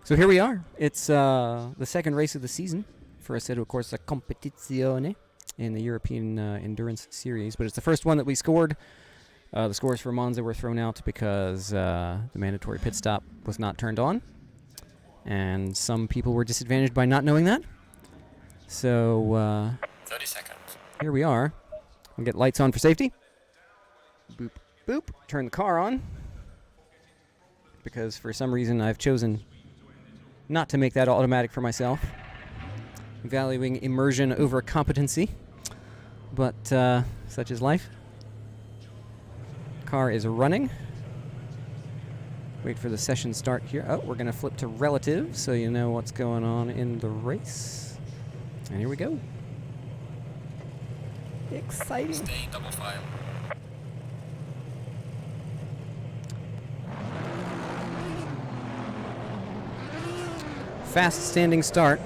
So here we are. It's the second race of the season for Assetto Corsa Competizione in the European Endurance Series. But it's the first one that we scored. The scores for Monza were thrown out because the mandatory pit stop was not turned on. And some people were disadvantaged by not knowing that. So 30 seconds. Here we are. We'll get lights on for safety. Boop, boop. Turn the car on. Because for some reason I've chosen not to make that automatic for myself. Valuing immersion over competency. But such is life. Car is running. Wait for the session start here. Oh, we're going to flip to relative so you know what's going on in the race. And here we go. Exciting. Stay double file. Fast standing start.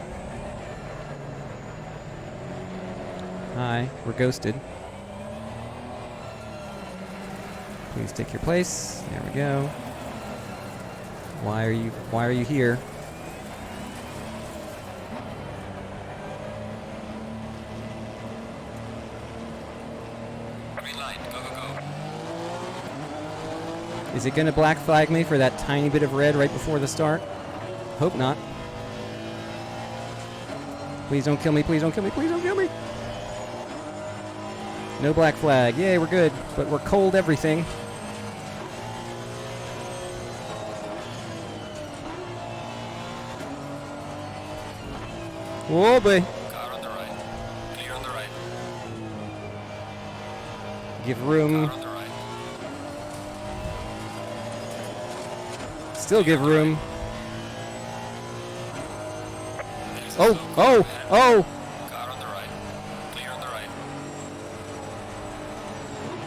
Hi, we're ghosted. Please take your place. There we go. Why are you here? Green light, go, go, go. Is it going to black flag me for that tiny bit of red right before the start? Hope not. Please don't kill me, please don't kill me, please don't kill me. No black flag. Yay, we're good. But we're cold everything. Oh boy. Car on the right. Clear on the right. Give room. Car on the right. Still give room. There's a Oh, slow car oh, ahead. oh. Car on the right. Clear on the right.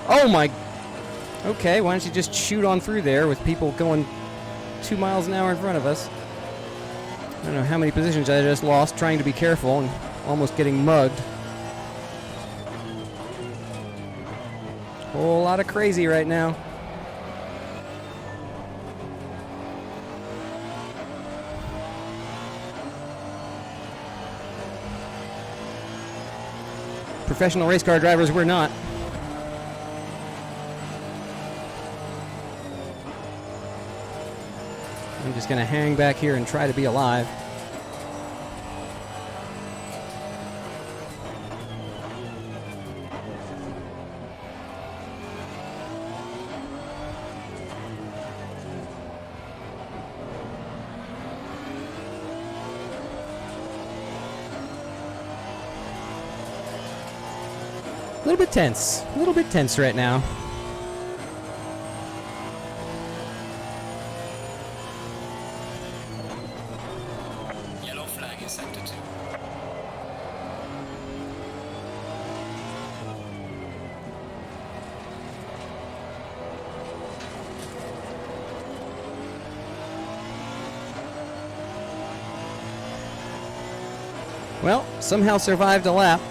Oh my. Okay, why don't you just shoot on through there with people going 2 miles an hour in front of us? I don't know how many positions I just lost trying to be careful and almost getting mugged. Whole lot of crazy right now. Professional race car drivers, we're not. I'm just going to hang back here and try to be alive. A little bit tense right now. Yellow flag in sector 2. Well, somehow survived a lap.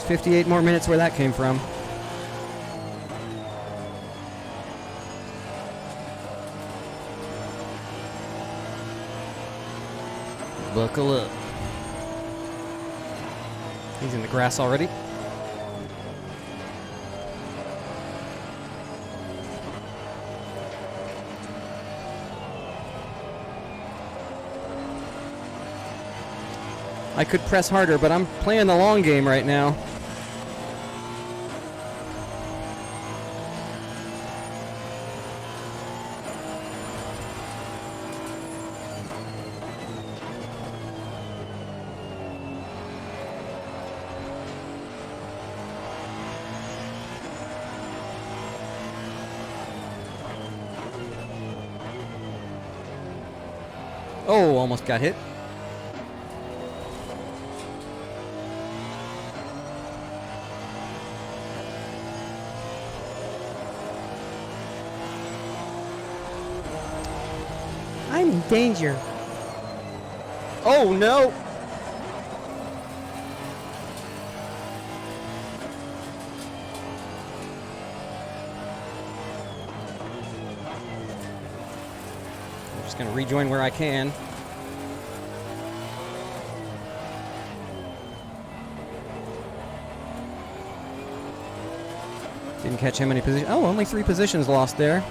58 more minutes where that came from. Buckle up. He's in the grass already. I could press harder, but I'm playing the long game right now. Oh, almost got hit. I'm in danger. Oh no! Just going to rejoin where I can. Didn't catch how many positions. Oh, only 3 positions lost there.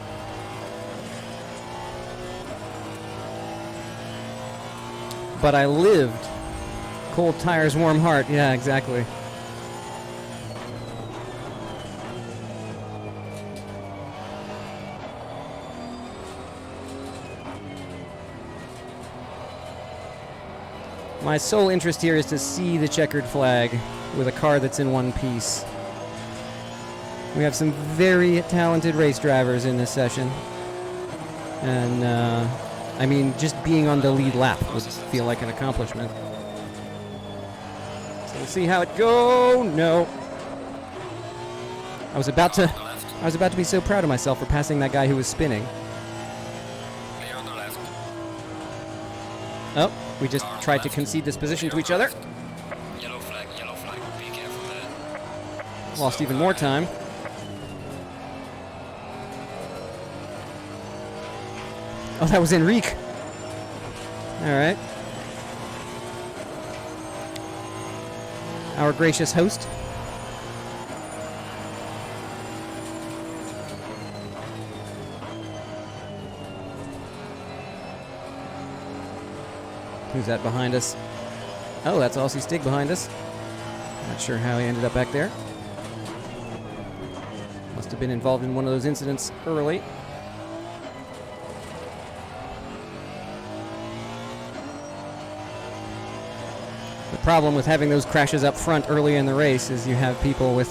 But I lived. Cold tires, warm heart. Yeah, exactly. My sole interest here is to see the checkered flag with a car that's in one piece. We have some very talented race drivers in this session. And, I mean, just being on the lead lap would feel like an accomplishment. So we'll see how it goes. No. I was about to be so proud of myself for passing that guy who was spinning. Clear on the left. Oh, we just tried to concede this position to each other. Yellow flag, be careful there. Lost even more time. Oh, that was Enrique. All right. Our gracious host. Who's that behind us? Oh, that's Aussie Stig behind us. Not sure how he ended up back there. Must have been involved in one of those incidents early. The problem with having those crashes up front early in the race is you have people with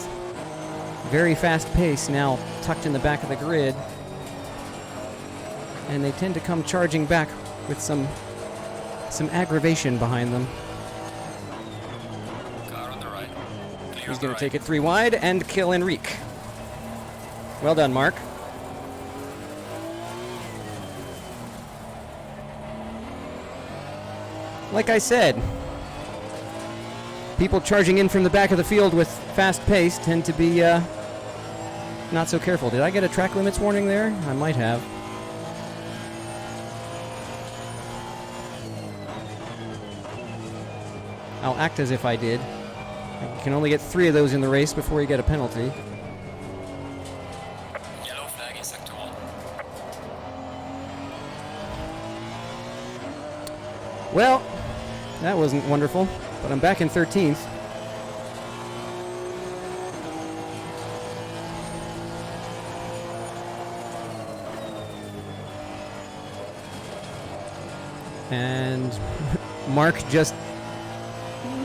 very fast pace now tucked in the back of the grid, and they tend to come charging back with some aggravation behind them. Car on the right. Clear He's on going the to take right. it 3 wide and kill Enrique. Well done, Mark. Like I said, people charging in from the back of the field with fast pace tend to be not so careful. Did I get a track limits warning there? I might have. I'll act as if I did. You can only get 3 of those in the race before you get a penalty. Yellow flag in sector 1. Well, that wasn't wonderful, but I'm back in 13th. And Mark just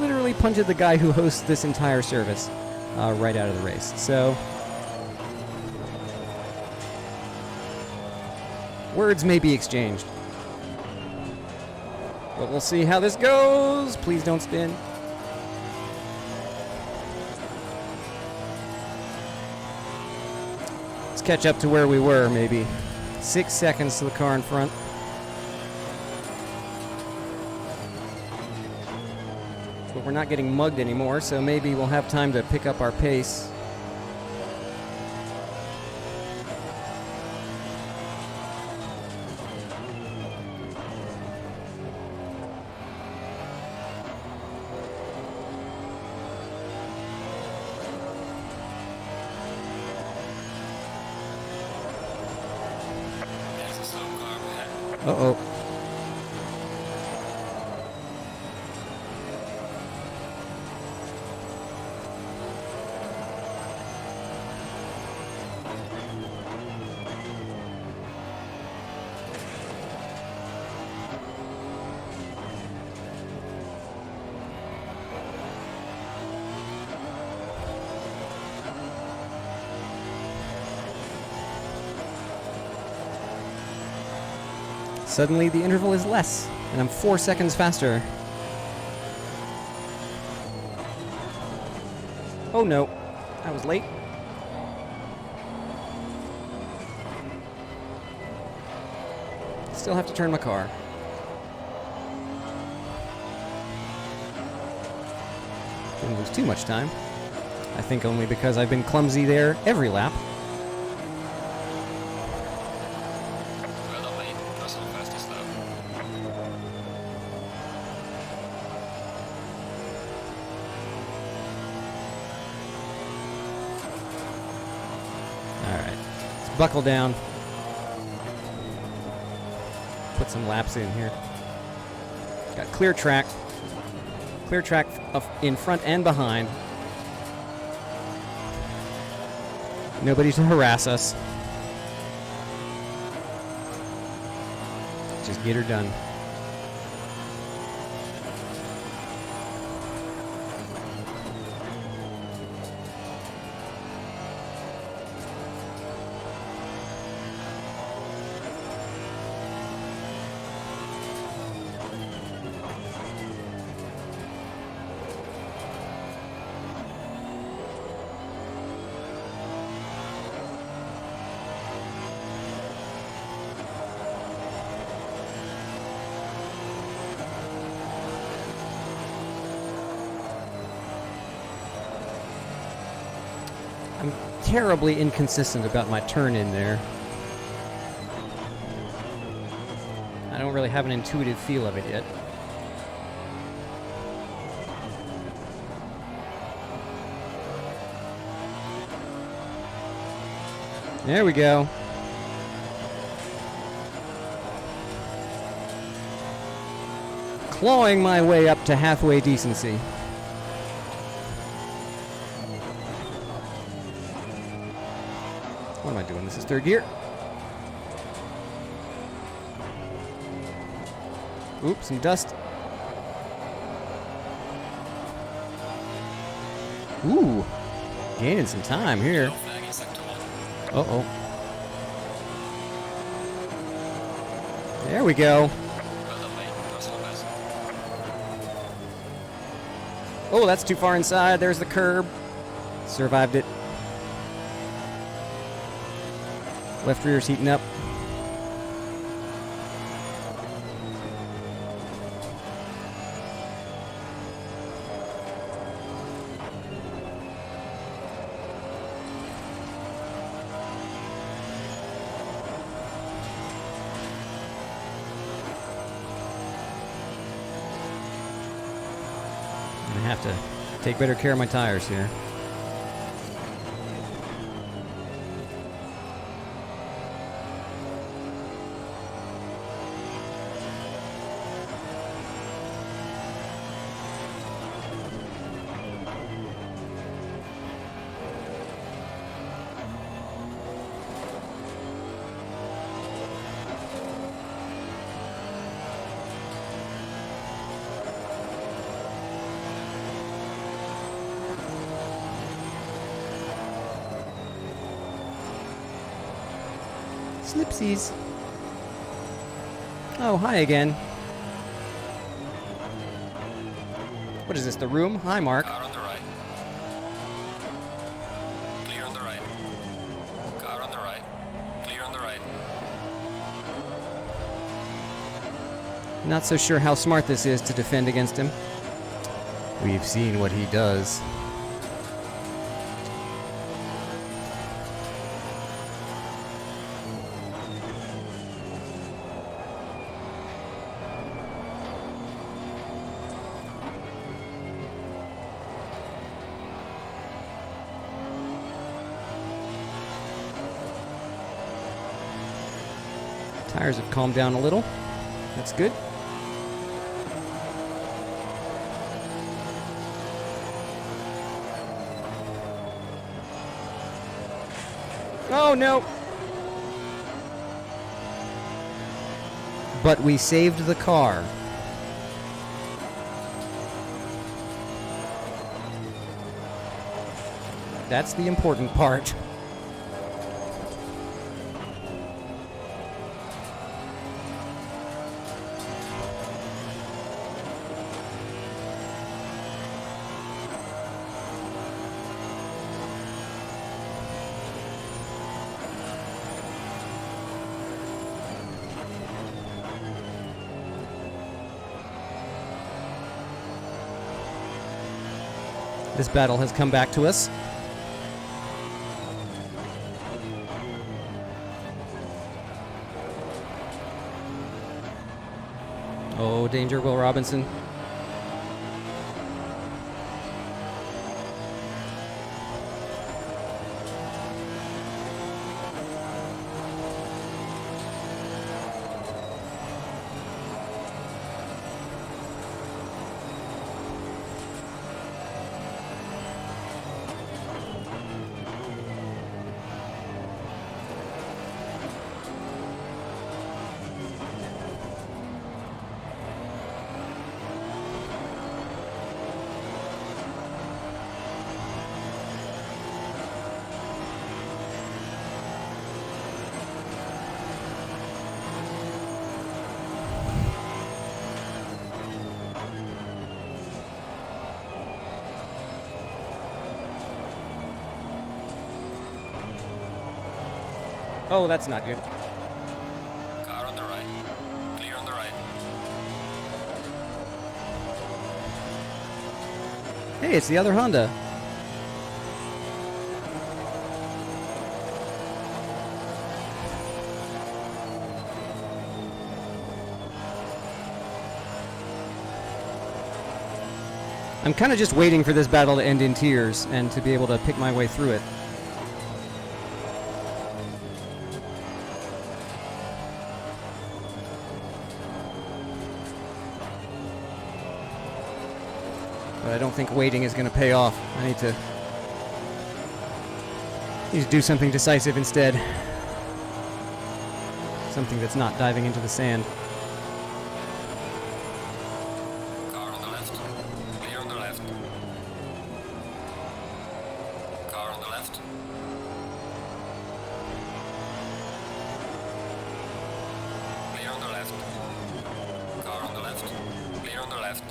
literally punted the guy who hosts this entire service right out of the race. So, words may be exchanged. But we'll see how this goes. Please don't spin. Let's catch up to where we were, maybe. 6 seconds to the car in front. But we're not getting mugged anymore, so maybe we'll have time to pick up our pace. There's a slow car ahead. Uh-oh. Suddenly the interval is less, and I'm 4 seconds faster. Oh no, I was late. Still have to turn my car. Didn't lose too much time. I think only because I've been clumsy there every lap. Well done, mate. Personal fastest lap. buckle down. Put some laps in here. Got clear track. Clear track in front and behind. Nobody to harass us. Just get her done. I'm terribly inconsistent about my turn in there. I don't really have an intuitive feel of it yet. There we go. Clawing my way up to halfway decency. What am I doing? This is third gear. Oops, some dust. Ooh, gaining some time here. Yellow flag in sector 1. Uh-oh. There we go. Well done, mate. Personal best. Oh, that's too far inside. There's the curb. Survived it. Left rear's heating up. I have to take better care of my tires here. Slipsies. Oh, hi again. What is this, the room? Hi, Mark. Car on the right. Clear on the right. Car on the right. Clear on the right. Not so sure how smart this is to defend against him. We've seen what he does. Tires have calmed down a little. That's good. Oh, no. But we saved the car. That's the important part. This battle has come back to us. Oh, danger, Will Robinson. Oh, that's not good. Car on the right. Clear on the right. Hey, it's the other Honda. I'm kind of just waiting for this battle to end in tears and to be able to pick my way through it. But I don't think waiting is going to pay off. I need to do something decisive instead. Something that's not diving into the sand. Car on the left. Clear on the left. Car on the left. Clear on the left. Car on the left. Clear on the left.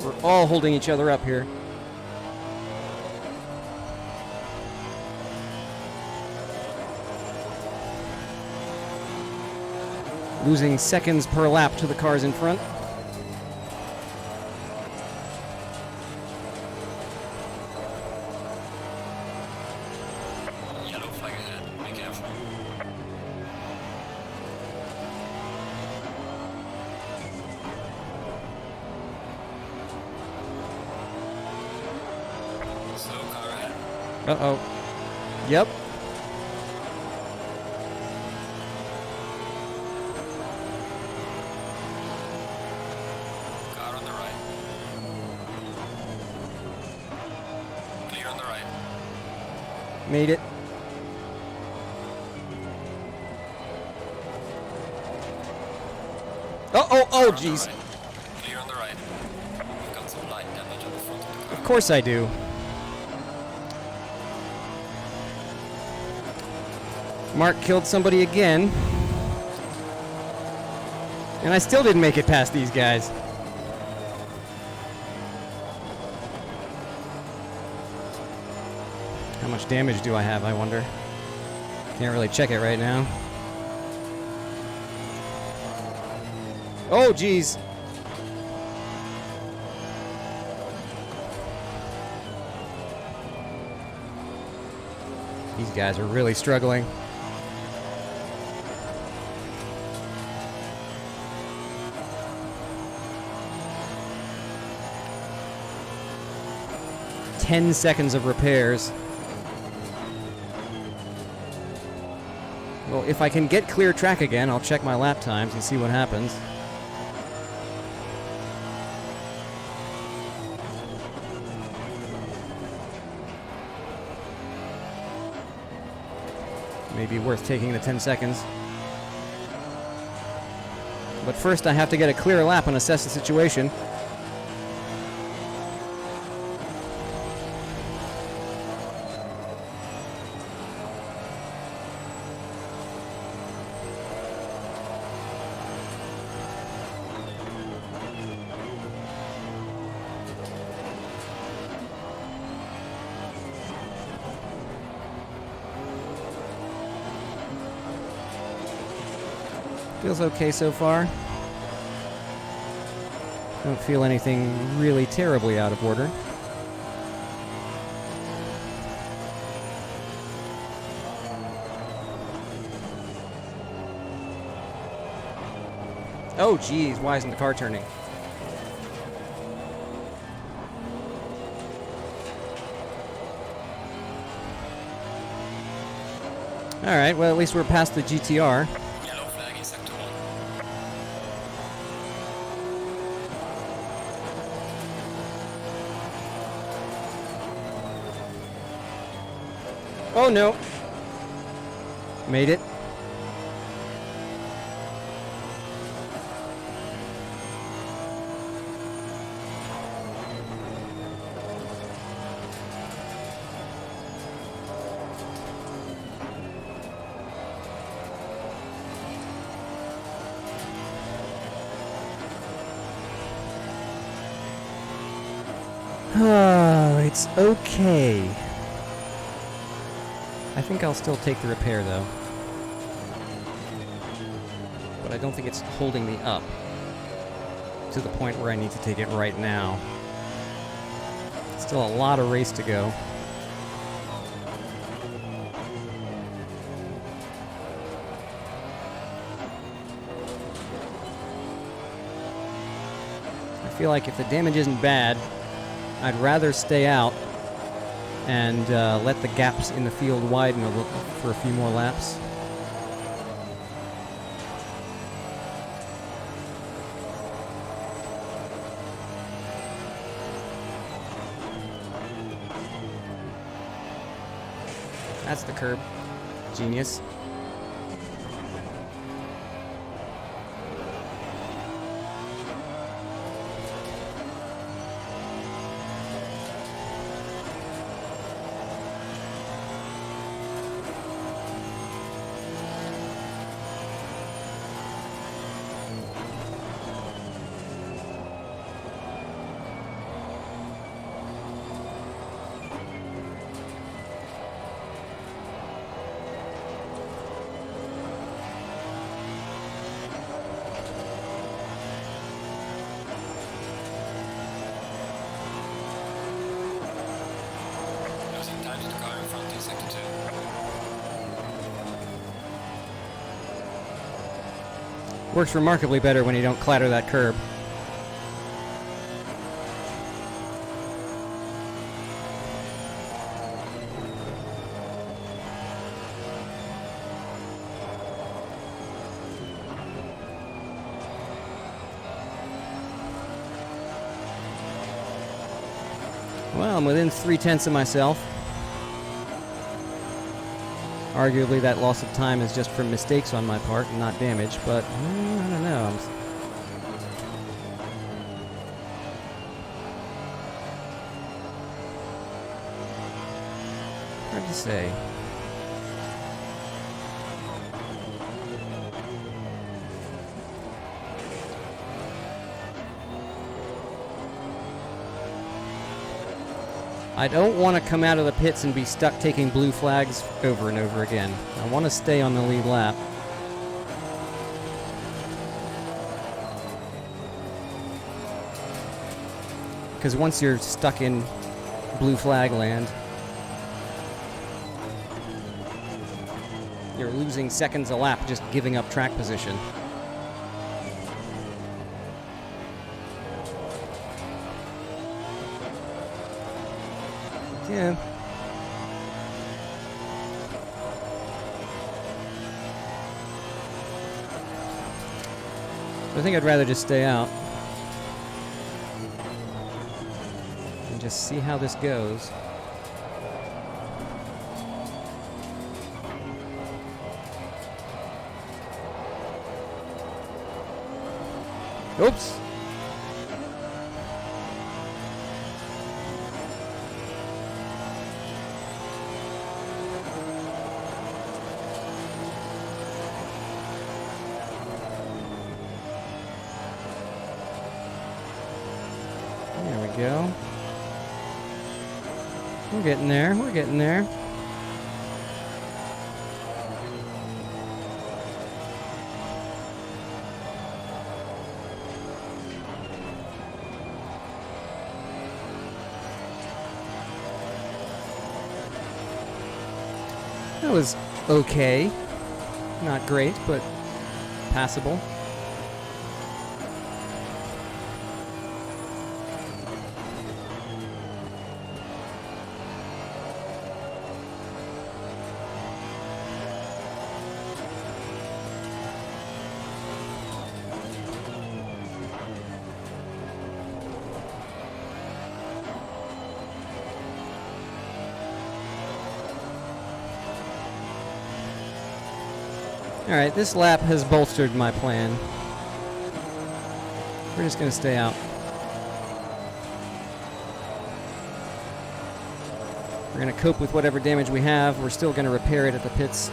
We're all holding each other up here. Losing seconds per lap to the cars in front. Yellow flag ahead. Be careful. Slow car ahead. Uh-oh. Yep. Car on the right. Clear on the right. Made it. Oh, jeez. Clear on the right. We've got some light damage on the front of the car. Of course I do. Mark killed somebody again. And I still didn't make it past these guys. How much damage do I have, I wonder? Can't really check it right now. Oh, geez. These guys are really struggling. "10 seconds of repairs." Well, if I can get clear track again, I'll check my lap times and see what happens. Maybe worth taking the 10 seconds. But first I have to get a clear lap and assess the situation. Feels okay so far. Don't feel anything really terribly out of order. Oh geez, why isn't the car turning? Alright, well at least we're past the GTR. Yellow flag in sector 1. Oh no. Made it. Oh, it's okay. I think I'll still take the repair, though. But I don't think it's holding me up to the point where I need to take it right now. Still a lot of race to go. I feel like if the damage isn't bad, I'd rather stay out and let the gaps in the field widen a little for a few more laps. That's the curb. Genius. Losing time to the car in front in sector 2. Works remarkably better when you don't clatter that curb. Well, I'm within 3/10 of myself. Arguably, that loss of time is just from mistakes on my part and not damage, but I don't know. Hard to say. I don't want to come out of the pits and be stuck taking blue flags over and over again. I want to stay on the lead lap. Because once you're stuck in blue flag land, you're losing seconds a lap just giving up track position. Yeah. I think I'd rather just stay out and just see how this goes. Oops. There we go. We're getting there. We're getting there. That was okay. Not great, but passable. Alright, this lap has bolstered my plan. We're just going to stay out. We're going to cope with whatever damage we have. We're still going to repair it at the pits.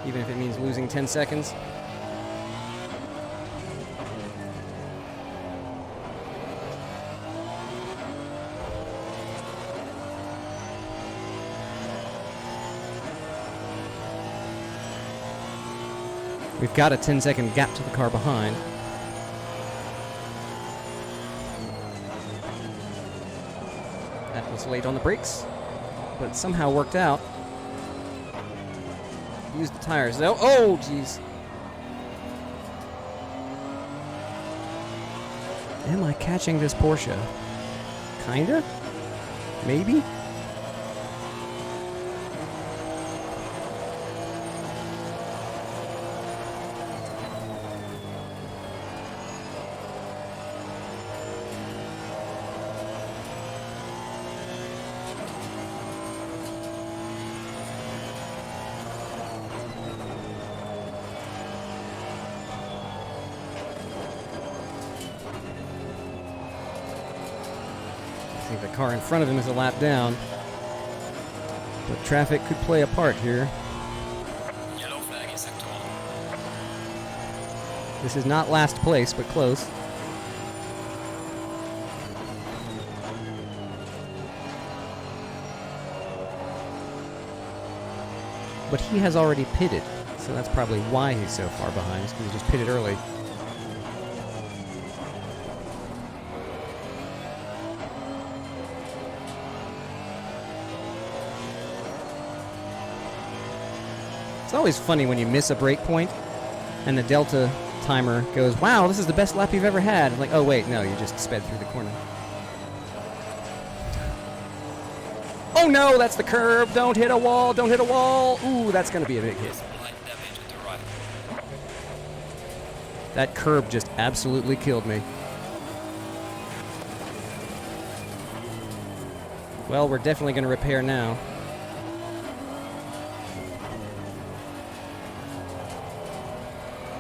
Even if it means losing 10 seconds. We've got a 10-second gap to the car behind. That was late on the brakes, but it somehow worked out. Use the tires though. Oh, jeez. Am I catching this Porsche? Kinda? Maybe? I think the car in front of him is a lap down. But traffic could play a part here. Yellow flag in sector 1. This is not last place, but close. But he has already pitted, so that's probably why he's so far behind, is because he just pitted early. It's always funny when you miss a break point and the Delta timer goes, wow, this is the best lap you've ever had. I'm like, oh wait, no, you just sped through the corner. Oh no, that's the curb. Don't hit a wall, don't hit a wall. Ooh, that's going to be a big hit. Light damage at the right. That curb just absolutely killed me. Well, we're definitely going to repair now.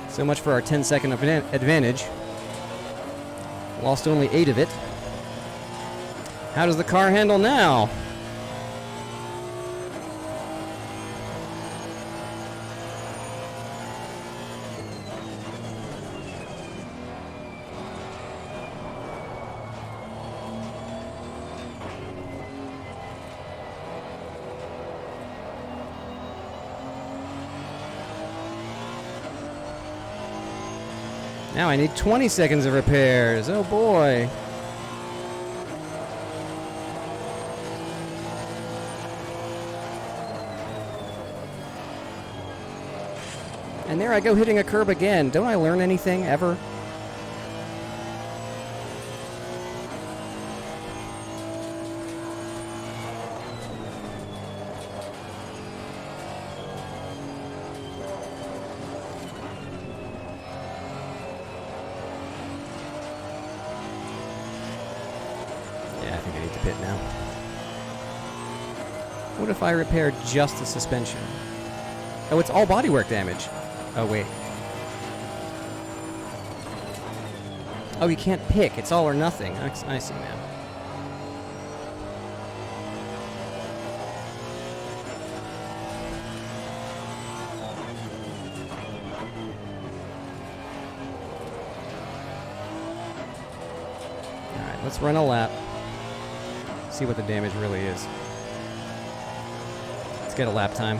So much for our 10-second advantage. Lost only 8 of it. How does the car handle now? Now I need 20 seconds of repairs. Oh boy. And there I go hitting a curb again. Don't I learn anything ever? I think I need to pit now. What if I repair just the suspension? Oh, it's all bodywork damage. Oh, wait. Oh, you can't pick. It's all or nothing. I see now. Alright, let's run a lap. See what the damage really is. Let's get a lap time.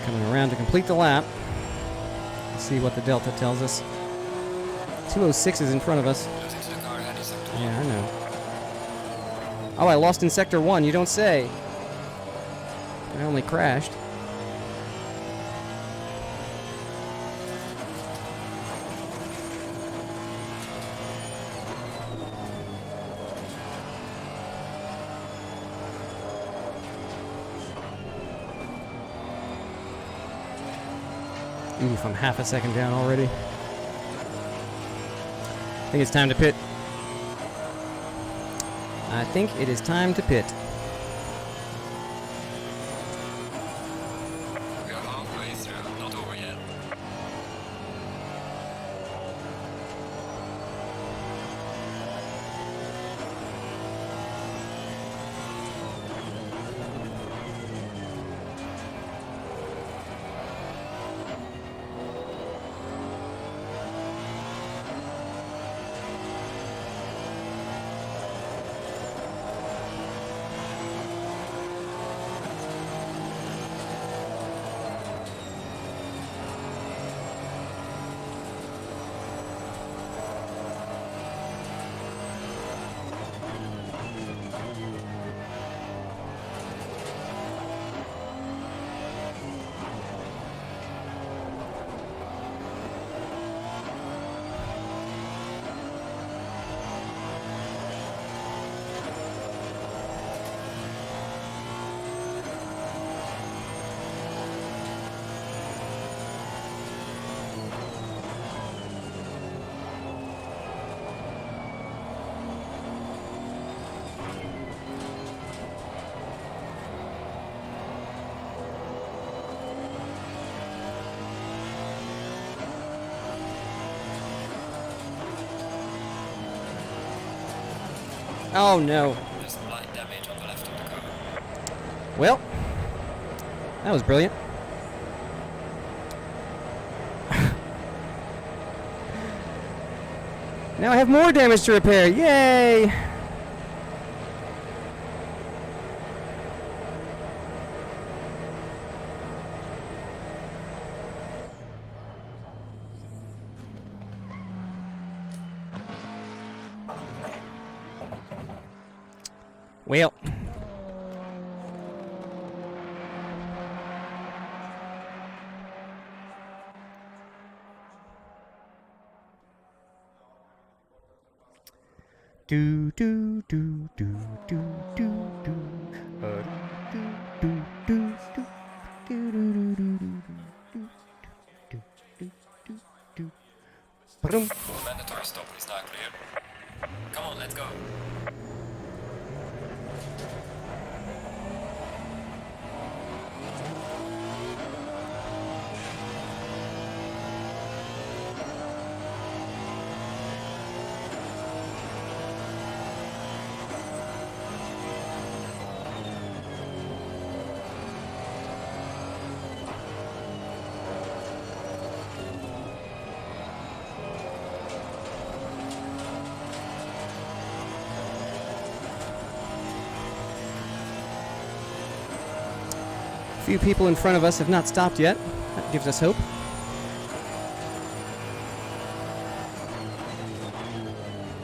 Coming around to complete the lap. Let's see what the Delta tells us. 206 is in front of us. Losing to the car ahead in sector 1. Yeah, I know. Oh, I lost in sector 1. You don't say. I only crashed. Oof, I'm half a second down already. I think it's time to pit. I think it is time to pit. We are halfway through, not over yet. Oh no. There's light damage on the left of the car. Well, that was brilliant. Now I have more damage to repair. Yay! Well. Do do do do do do do. Do do do do do do. Mandatory stop is now clear. Come on, let's go. Few people in front of us have not stopped yet. That gives us hope.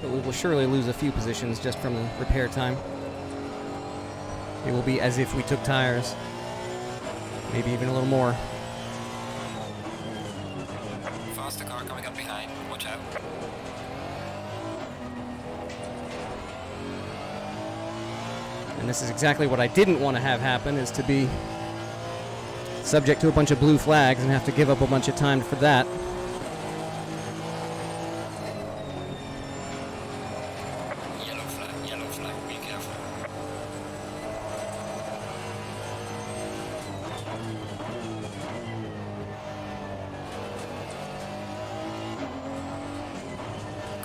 But we will surely lose a few positions just from the repair time. It will be as if we took tires. Maybe even a little more. Faster car coming up behind. Watch out. And this is exactly what I didn't want to have happen, is to be subject to a bunch of blue flags and have to give up a bunch of time for that. Yellow flag, be careful.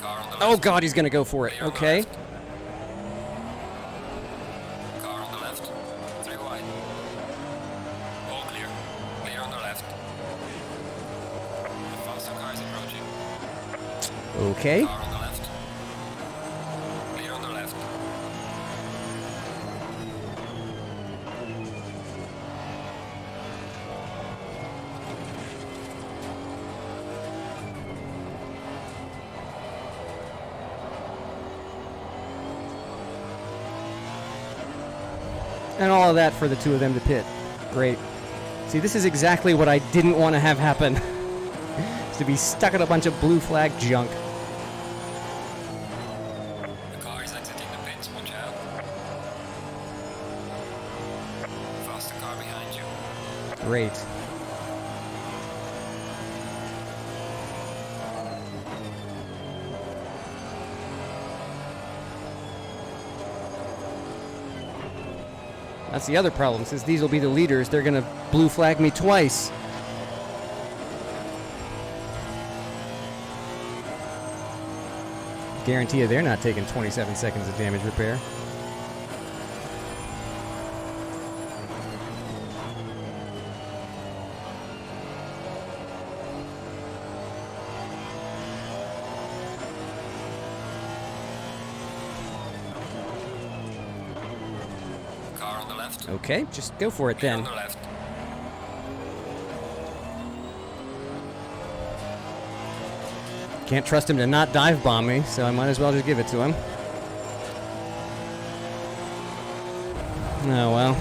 Car on the left. Oh god, he's gonna go for it. Clear on the Okay. left. Car on the left. 3 wide. All clear. Clear on the left. The faster car is approaching. Okay. Car on the left. Clear on the left. And all of that for the two of them to pit. Great. See, this is exactly what I didn't want to have happen. Is to be stuck in a bunch of blue flag junk. The car is exiting the pits. Watch out. Faster car behind you. Great. That's the other problem. Since these will be the leaders, they're going to blue flag me twice. Guarantee you they're not taking 27 seconds of damage repair. Car on the left. Okay, just go for it then. On the left. Can't trust him to not dive bomb me, so I might as well just give it to him. Oh well.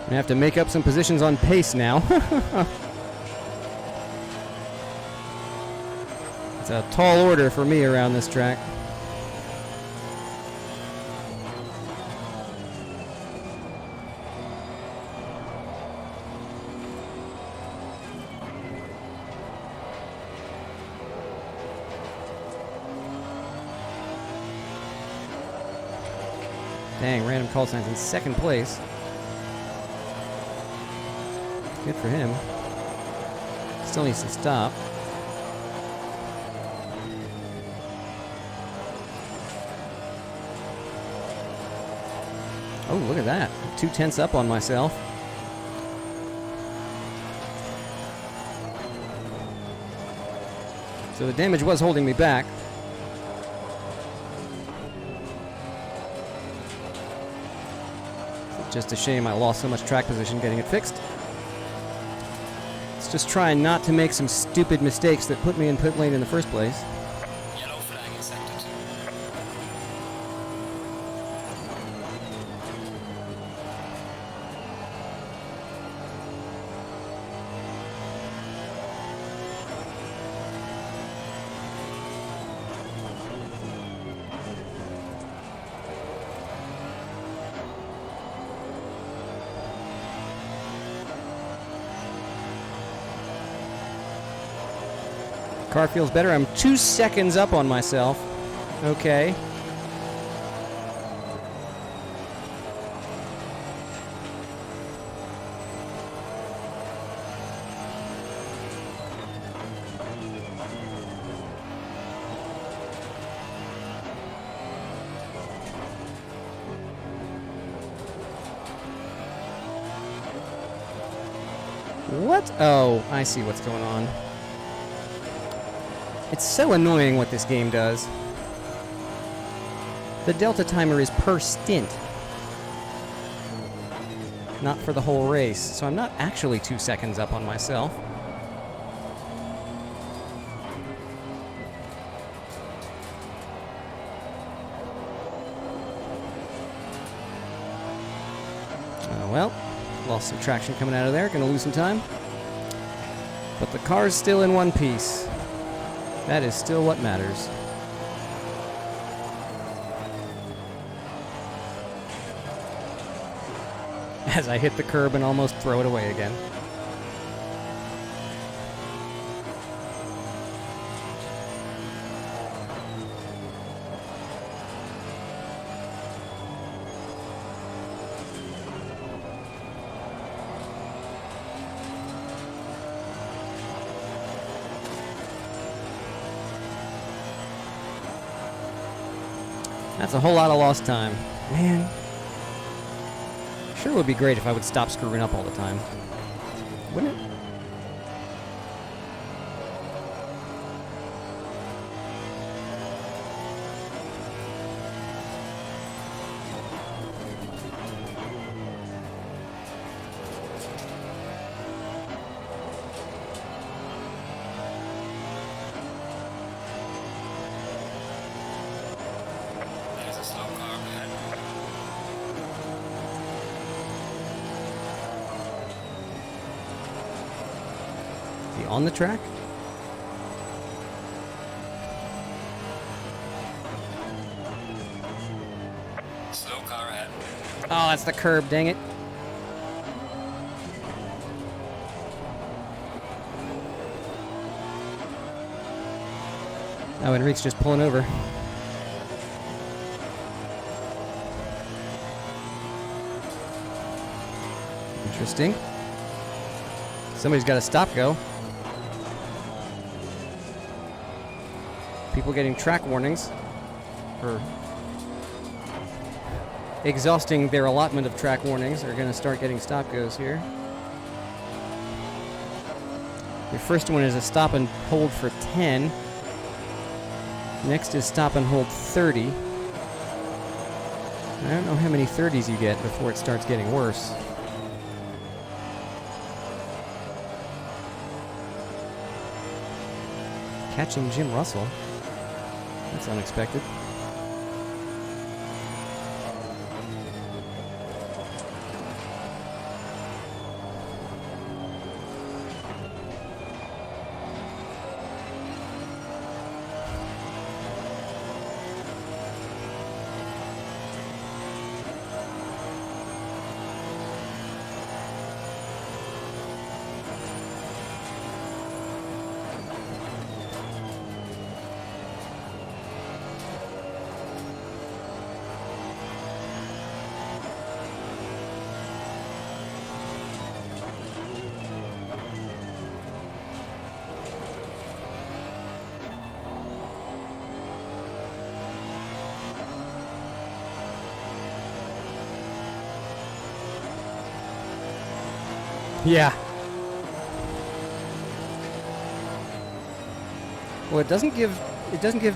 I have to make up some positions on pace now. It's a tall order for me around this track. Dang, random call signs in second place. Good for him. Still needs to stop. Oh, look at that. 2/10 up on myself. So the damage was holding me back. It's just a shame I lost so much track position getting it fixed. Just trying not to make some stupid mistakes that put me in pit lane in the first place. Yellow flag accepted. Car feels better. I'm 2 seconds up on myself. Okay. What? Oh, I see what's going on. It's so annoying what this game does. The delta timer is per stint, not for the whole race, so I'm not actually 2 seconds up on myself. Well, lost some traction coming out of there, gonna lose some time. But the car's still in one piece. That is still what matters. As I hit the curb and almost throw it away again. That's a whole lot of lost time. Man. Sure would be great if I would stop screwing up all the time. Wouldn't it? There's a slow car ahead. Is he on the track? that's the curb, dang it. Oh, Enrique's just pulling over. Interesting. Somebody's got to stop go. People getting track warnings or exhausting their allotment of track warnings are going to start getting stop goes here. Your first one is a stop and hold for 10. Next is stop and hold 30. I don't know how many 30s you get before it starts getting worse. Catching Jim Russell. That's unexpected. Yeah. Well, it doesn't give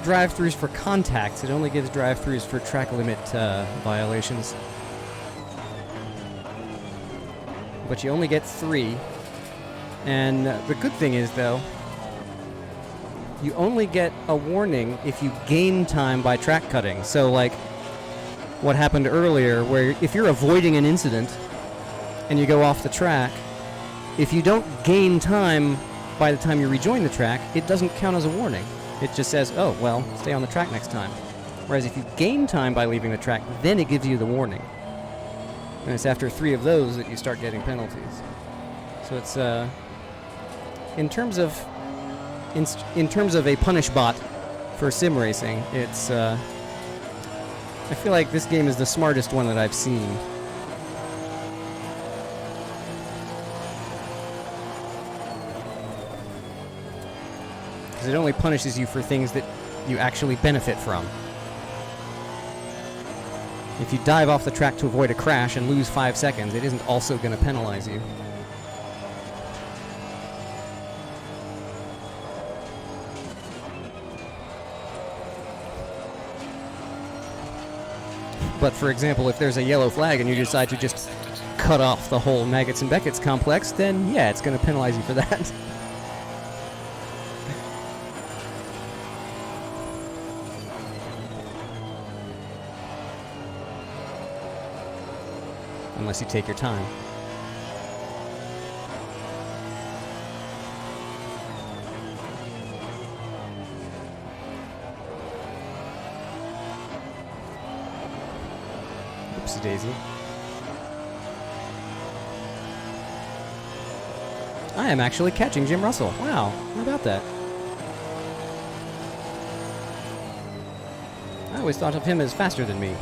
drive-throughs for contacts. It only gives drive-throughs for track limit violations. But you only get 3. And the good thing is, though, you only get a warning if you gain time by track cutting. So, like what happened earlier, where if you're avoiding an incident and you go off the track, if you don't gain time by the time you rejoin the track, it doesn't count as a warning. It just says, oh, well, stay on the track next time. Whereas if you gain time by leaving the track, then it gives you the warning. And it's after 3 of those that you start getting penalties. So it's, in terms of a punish bot for sim racing, it's, I feel like this game is the smartest one that I've seen. It only punishes you for things that you actually benefit from. If you dive off the track to avoid a crash and lose 5 seconds, it isn't also going to penalize you. But for example, if there's a yellow flag and you decide to just cut off the whole Maggots and Beckett's complex, then yeah, it's going to penalize you for that. Unless you take your time. Oopsie daisy. I am actually catching Jim Russell. Wow, how about that? I always thought of him as faster than me.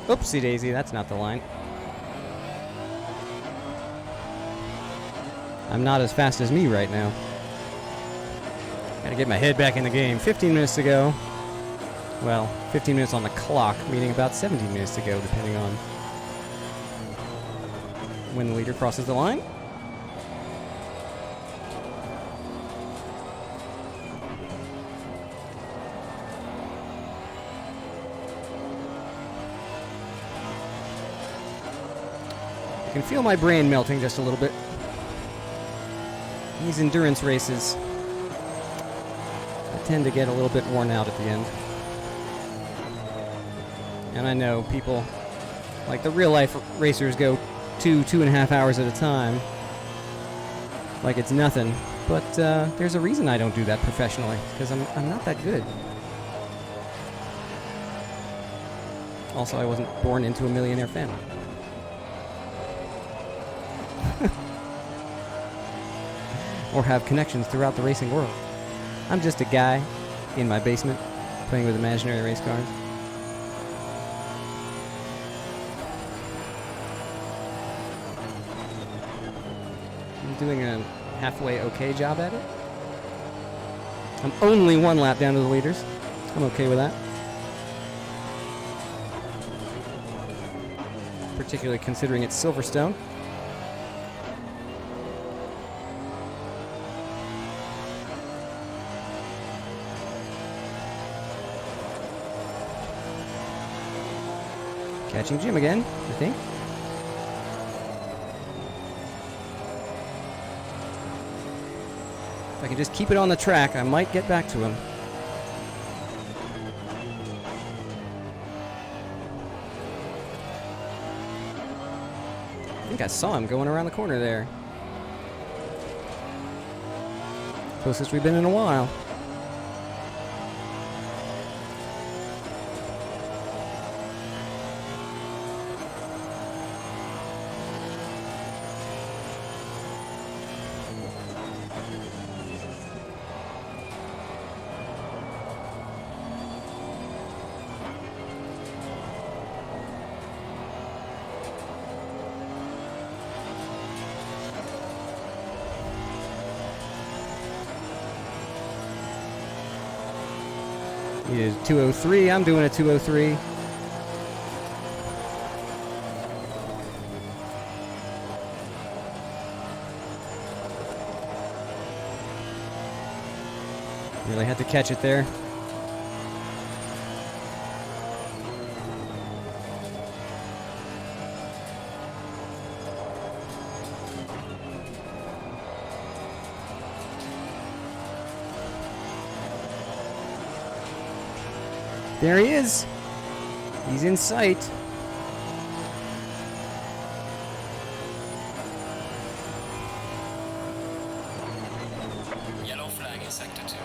Oopsie daisy, that's not the line. I'm not as fast as me right now. Gotta get my head back in the game. 15 minutes to go. Well, 15 minutes on the clock, meaning about 17 minutes to go, depending on when the leader crosses the line. I can feel my brain melting just a little bit. These endurance races, I tend to get a little bit worn out at the end. And I know people, like the real life racers, go 2.5 hours at a time, like it's nothing. But there's a reason I don't do that professionally, because I'm not that good. Also, I wasn't born into a millionaire family. Or have connections throughout the racing world. I'm just a guy in my basement playing with imaginary race cars. I'm doing a halfway okay job at it. I'm only 1 lap down to the leaders. I'm okay with that. Particularly considering it's Silverstone. Catching Jim again, I think. If I can just keep it on the track, I might get back to him. I think I saw him going around the corner there. Closest we've been in a while. He did 2:03. I'm doing a 2:03. Really had to catch it there. There he is. He's in sight. Yellow flag in sector 2.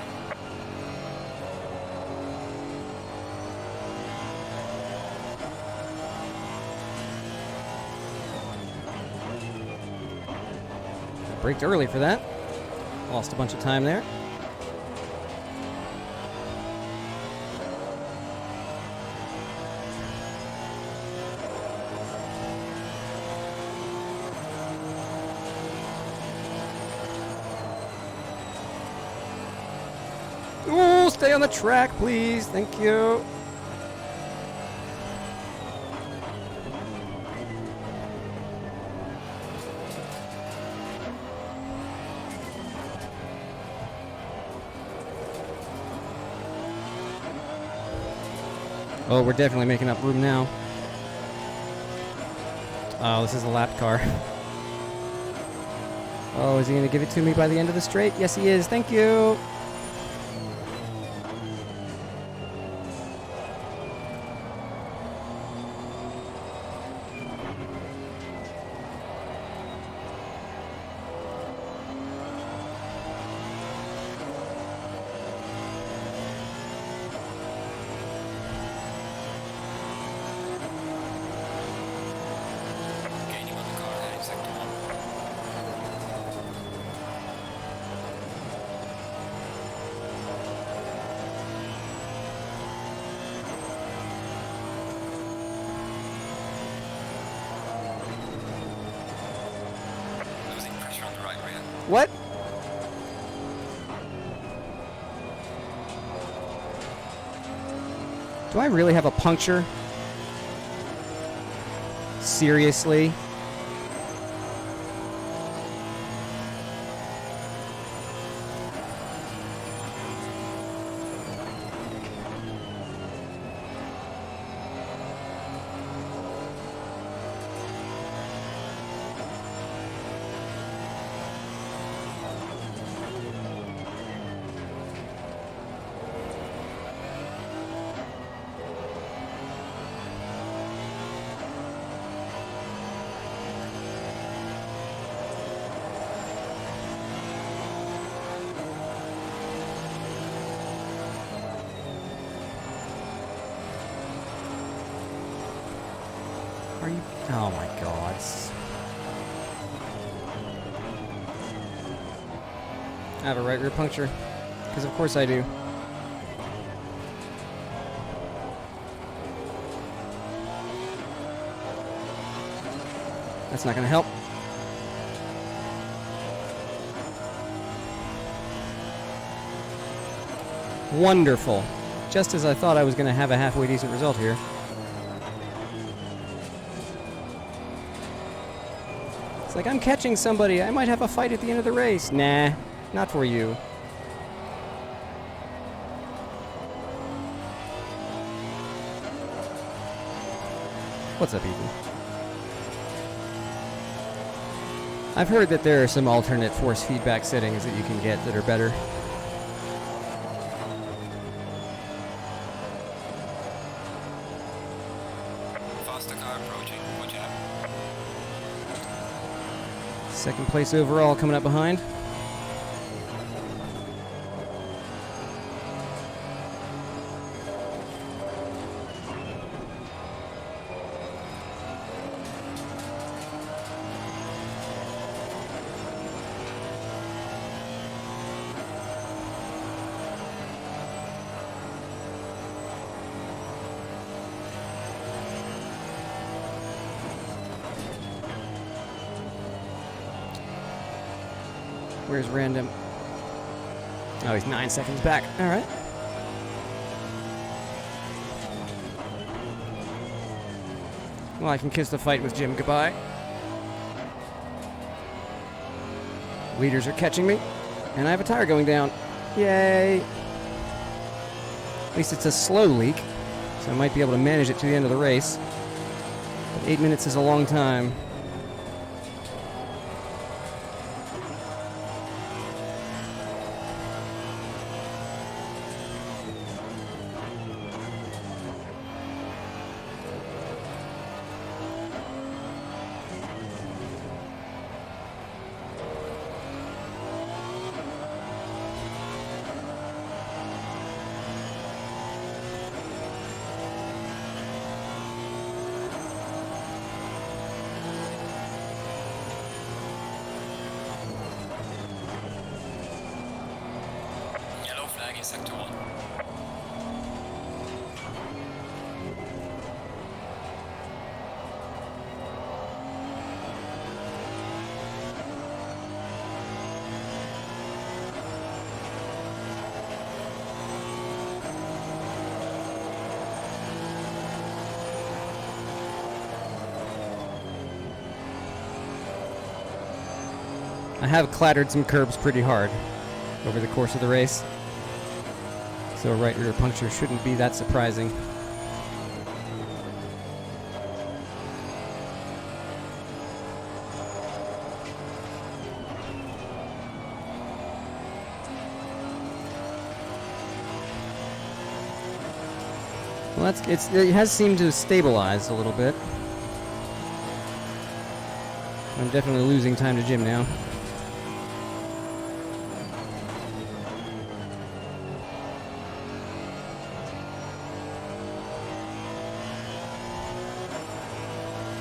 Braked early for that. Lost a bunch of time there. Ooh, stay on the track, please. Thank you. Oh, we're definitely making up room now. Oh, this is a lap car. Oh, is he going to give it to me by the end of the straight? Yes, he is. Thank you. Gaining on the car ahead in sector 1. Losing pressure on the right rear. What? Do I really have a puncture? Seriously? Oh my god. I have a right rear puncture. Because of course I do. That's not going to help. Wonderful. Just as I thought I was going to have a halfway decent result here. It's like, I'm catching somebody. I might have a fight at the end of the race. Nah, not for you. What's up, Ethan? I've heard that there are some alternate force feedback settings that you can get that are better. Faster car approaching. Watch out. Second place overall coming up behind. Where's Random? Oh, he's 9 seconds back. All right. Well, I can kiss the fight with Jim goodbye. Leaders are catching me, and I have a tire going down. Yay! At least it's a slow leak, so I might be able to manage it to the end of the race. But 8 minutes is a long time. Yellow flag in sector 1. I have clattered some curbs pretty hard over the course of the race, so a right rear puncture shouldn't be that surprising. Well, it has seemed to stabilize a little bit. I'm definitely losing time to Jim now.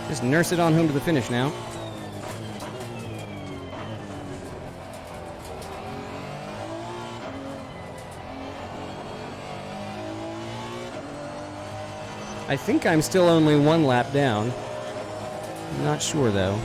Just nurse it on home to the finish now. I think I'm still only 1 lap down. I'm not sure though.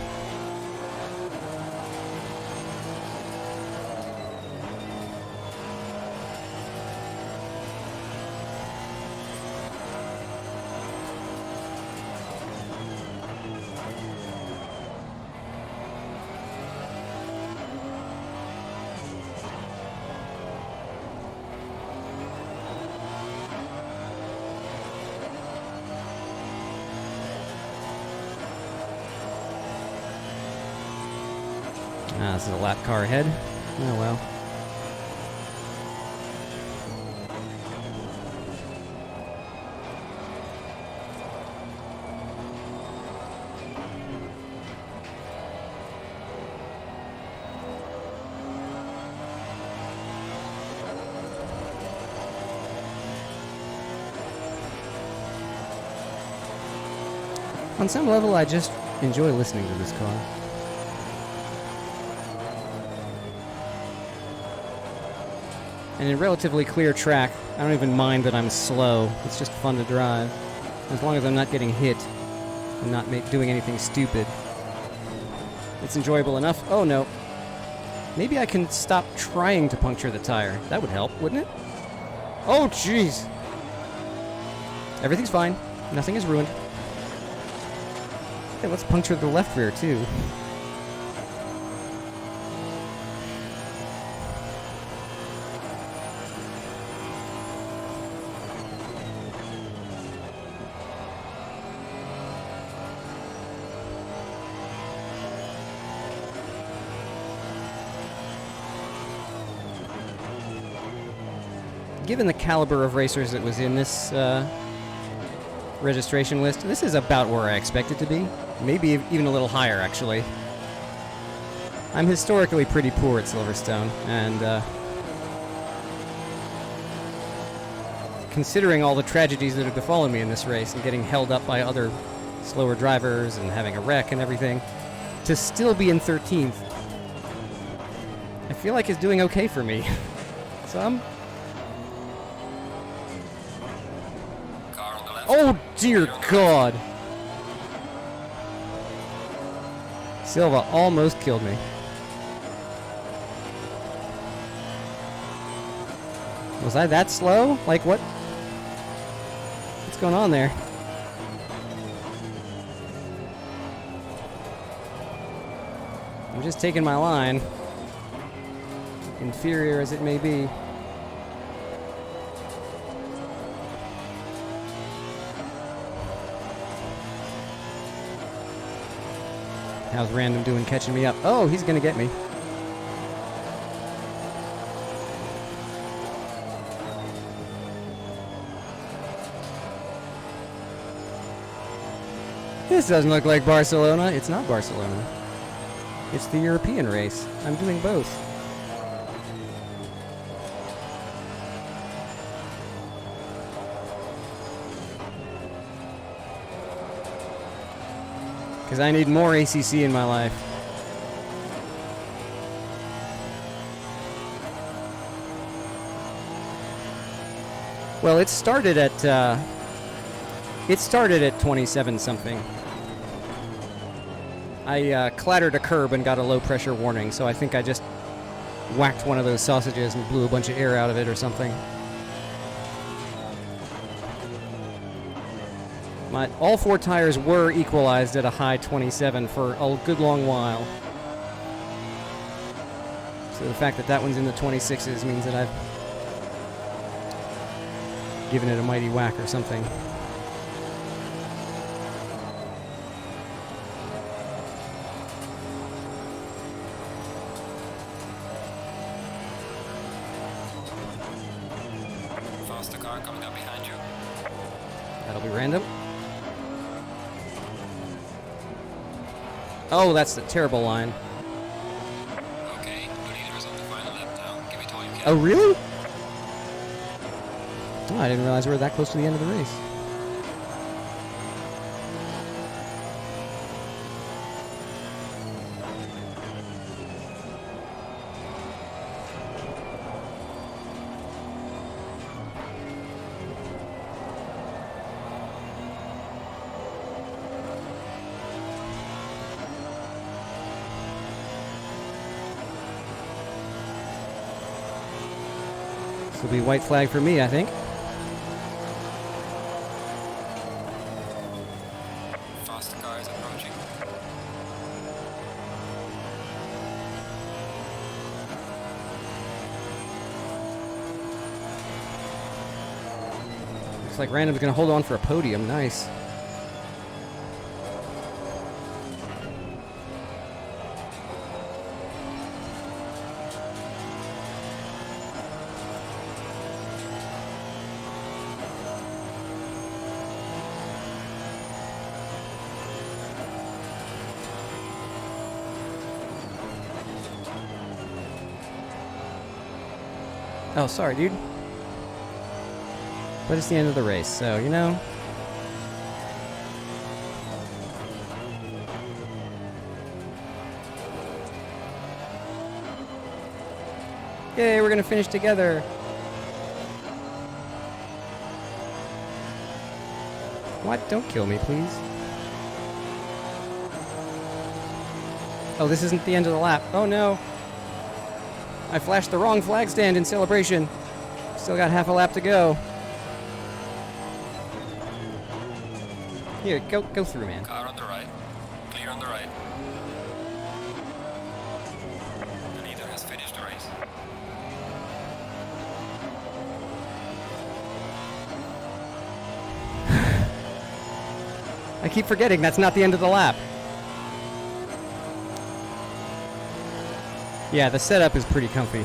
This is a lap car ahead. Oh well. On some level, I just enjoy listening to this car. And in relatively clear track, I don't even mind that I'm slow. It's just fun to drive. As long as I'm not getting hit and not doing anything stupid. It's enjoyable enough. Oh no. Maybe I can stop trying to puncture the tire. That would help, wouldn't it? Oh jeez. Everything's fine. Nothing is ruined. Hey, let's puncture the left rear too. Given the caliber of racers that was in this registration list, this is about where I expect it to be. Maybe even a little higher, actually. I'm historically pretty poor at Silverstone, and considering all the tragedies that have befallen me in this race and getting held up by other slower drivers and having a wreck and everything, to still be in 13th, I feel like it's doing okay for me. So I'm... Oh dear God! Silva almost killed me. Was I that slow? Like what? What's going on there? I'm just taking my line. Inferior as it may be. How's Random doing catching me up? Oh, he's gonna get me. This doesn't look like Barcelona. It's not Barcelona. It's the European race. I'm doing both. Because I need more ACC in my life. Well, it started at 27 something. I clattered a curb and got a low pressure warning, so I think I just whacked one of those sausages and blew a bunch of air out of it or something. All four tires were equalized at a high 27 for a good long while. So the fact that that one's in the 26s means that I've given it a mighty whack or something. Faster car coming up behind you. That'll be Random. Oh, that's the terrible line. Okay, the leader is on the final lap now. Give it all you can. Oh, really? Oh, I didn't realize we were that close to the end of the race. This will be white flag for me, I think. Faster car is approaching. Looks like Random's going to hold on for a podium. Nice. Oh, sorry, dude. But it's the end of the race, so, you know. Yay, we're going to finish together. What? Don't kill me, please. Oh, this isn't the end of the lap. Oh, no. I flashed the wrong flag stand in celebration. Still got half a lap to go. Here, go through, man. Car on the right. Clear on the right. The leader has finished the race. I keep forgetting that's not the end of the lap. Yeah, the setup is pretty comfy.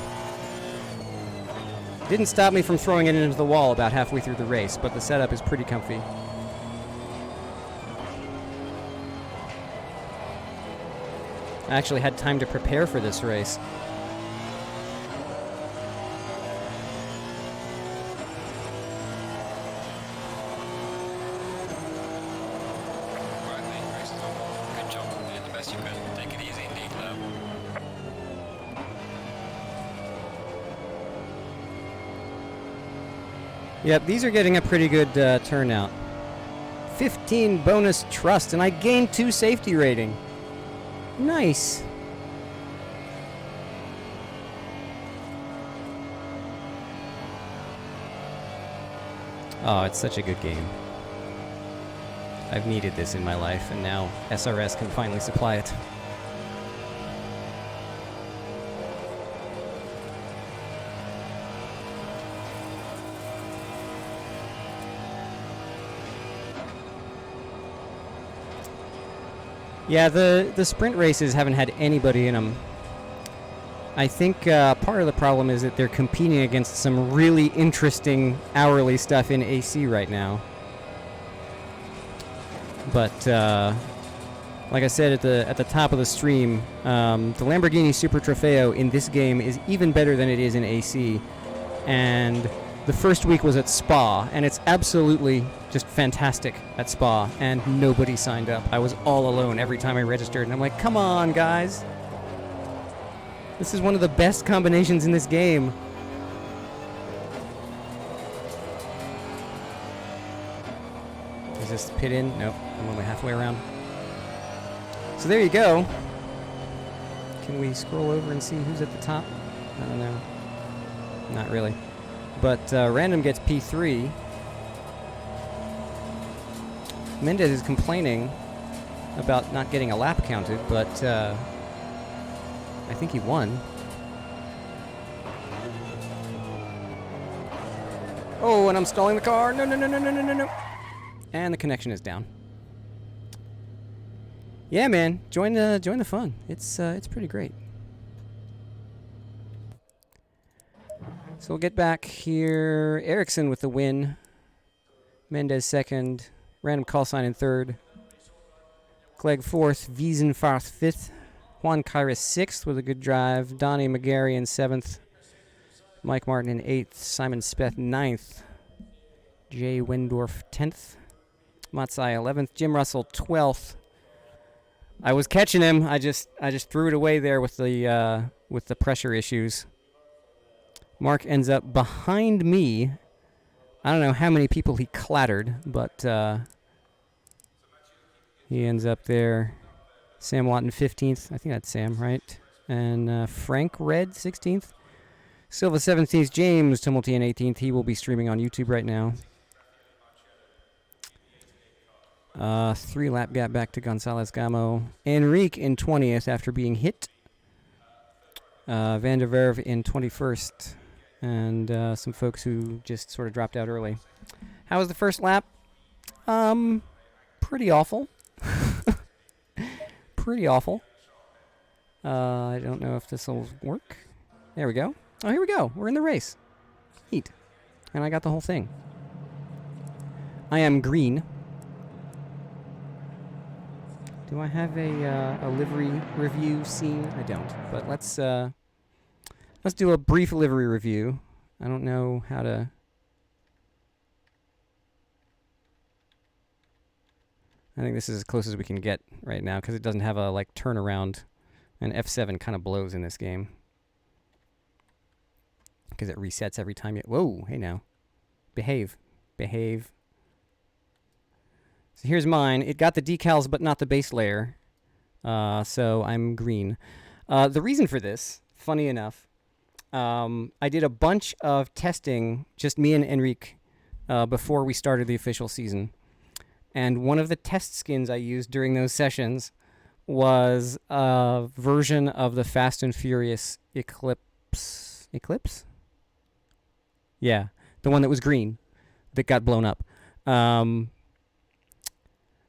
Didn't stop me from throwing it into the wall about halfway through the race, but the setup is pretty comfy. I actually had time to prepare for this race. Good job. You did the best you could. Take it easy indeed, love. Yep, these are getting a pretty good turnout. 15 bonus trust, and I gained 2 safety rating. Nice. Oh, it's such a good game. I've needed this in my life, and now SRS can finally supply it. Yeah, the sprint races haven't had anybody in them. I think part of the problem is that they're competing against some really interesting hourly stuff in AC right now. But like I said at the top of the stream, the Lamborghini Super Trofeo in this game is even better than it is in AC. And the first week was at Spa, and it's absolutely just fantastic at Spa, and nobody signed up. I was all alone every time I registered, and I'm like, come on, guys. This is one of the best combinations in this game. Is this pit in? Nope, I'm only halfway around. So there you go. Can we scroll over and see who's at the top? I don't know. Not really. But Random gets P3. Mendez is complaining about not getting a lap counted, but I think he won. Oh, and I'm stalling the car. No, no, no, no, no, no, no, no. And the connection is down. Yeah, man, join the fun. It's pretty great. So we'll get back here. Ericsson with the win. Mendez second. Random call sign in third. Clegg fourth. Wiesenfarth fifth. Juan Kairis sixth with a good drive. Donnie McGarry in seventh. Mike Martin in eighth. Simon Speth ninth. Jay Wendorf 10th. Matsai 11th. Jim Russell 12th. I was catching him. I just threw it away there with the pressure issues. Mark ends up behind me. I don't know how many people he clattered, but he ends up there. Sam Watton 15th. I think that's Sam, right? And Frank Red 16th. Silva 17th. James Tumultian 18th. He will be streaming on YouTube right now. 3-lap gap back to Gonzalez Gamo. Enrique in 20th after being hit. Van der Verve in 21st. And some folks who just sort of dropped out early. How was the first lap? Pretty awful. Pretty awful. I don't know if this will work. There we go. Oh, here we go. We're in the race. Neat. And I got the whole thing. I am green. Do I have a livery review scene? I don't. But let's do a brief livery review. I don't know how to... I think this is as close as we can get right now because it doesn't have a turnaround. And F7 kind of blows in this game. because it resets every time you... Whoa, hey now. Behave. Behave. So here's mine. It got the decals, but not the base layer. So I'm green. The reason for this, funny enough, I did a bunch of testing, just me and Enrique, before we started the official season. And one of the test skins I used during those sessions was a version of the Fast and Furious Eclipse. Eclipse? Yeah, the one that was green, that got blown up.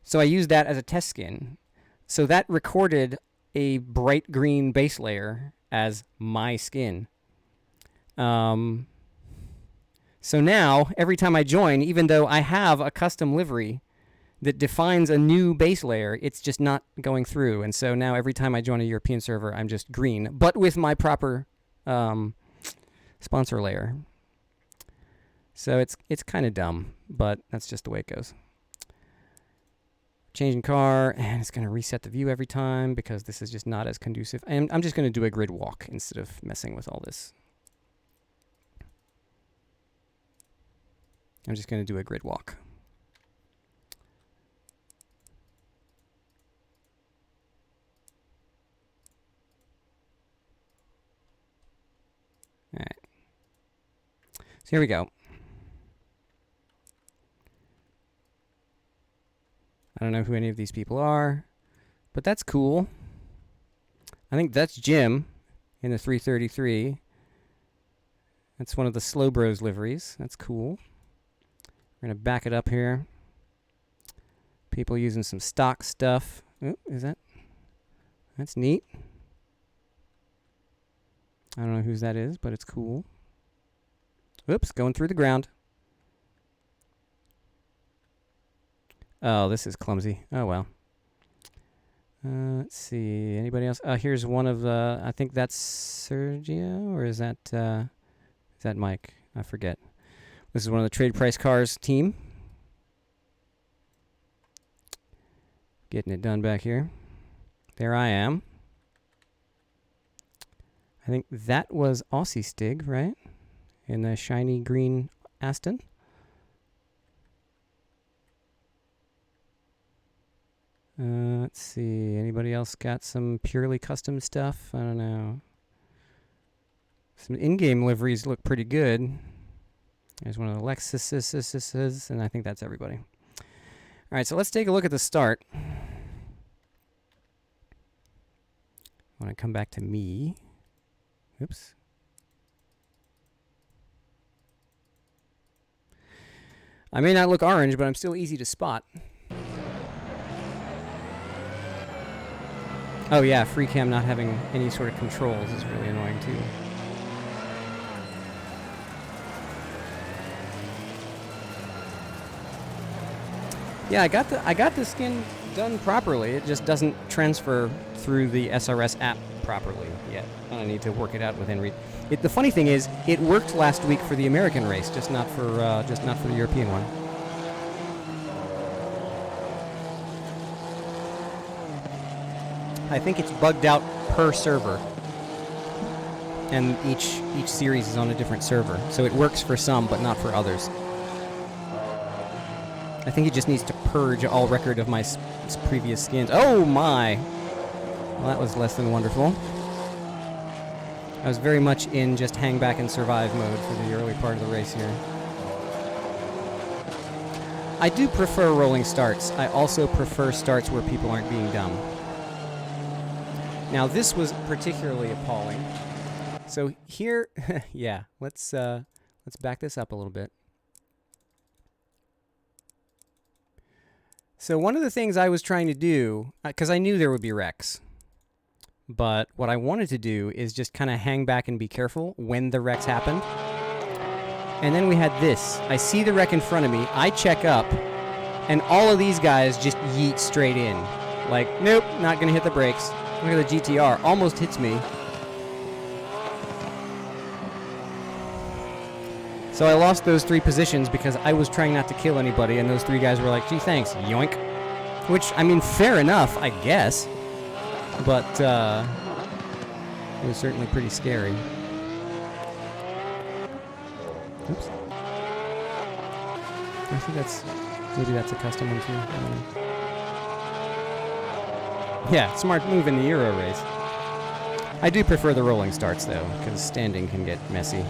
So I used that as a test skin. So that recorded a bright green base layer as my skin. So now, every time I join, even though I have a custom livery that defines a new base layer, it's just not going through. And so now every time I join a European server, I'm just green, but with my proper sponsor layer. So it's kind of dumb, but that's just the way it goes. Changing car, and it's going to reset the view every time because this is just not as conducive. And I'm just going to do a grid walk instead of messing with all this. I'm just going to do a grid walk. All right. So here we go. I don't know who any of these people are, but that's cool. I think that's Jim in the 333. That's one of the Slow Bros liveries. That's cool. We're going to back it up here. People using some stock stuff. Ooh, is that? That's neat. I don't know whose that is, but it's cool. Oops, going through the ground. Oh, this is clumsy. Oh, well. Let's see. Anybody else? Here's one of the... I think that's Sergio, or is that Mike? I forget. This is one of the Trade Price Cars team. Getting it done back here. There I am. I think that was Aussie Stig, right? In the shiny green Aston. Let's see. Anybody else got some purely custom stuff? I don't know. Some in-game liveries look pretty good. There's one of the Lexuses, and I think that's everybody. All right, so let's take a look at the start. I want to come back to me. Oops. I may not look orange, but I'm still easy to spot. Oh yeah, FreeCam not having any sort of controls is really annoying too. Yeah, I got the skin done properly. It just doesn't transfer through the SRS app properly yet. I need to work it out with Henry. The funny thing is, it worked last week for the American race, just not for the European one. I think it's bugged out per server, and each series is on a different server, so it works for some, but not for others. I think it just needs to purge all record of my previous skins. Oh my! Well, that was less than wonderful. I was very much in just hang back and survive mode for the early part of the race here. I do prefer rolling starts. I also prefer starts where people aren't being dumb. Now this was particularly appalling. So here, yeah, let's back this up a little bit. So one of the things I was trying to do, because I knew there would be wrecks, but what I wanted to do is just kind of hang back and be careful when the wrecks happened. And then we had this. I see the wreck in front of me, I check up, and all of these guys just yeet straight in. Like, nope, not going to hit the brakes. Look at the GTR, almost hits me. So I lost those 3 positions because I was trying not to kill anybody, and those 3 guys were like, gee, thanks, yoink. Which, I mean, fair enough, I guess. But, it was certainly pretty scary. Oops. I think maybe that's a custom one too. I don't know. Yeah, smart move in the Euro race. I do prefer the rolling starts though, because standing can get messy.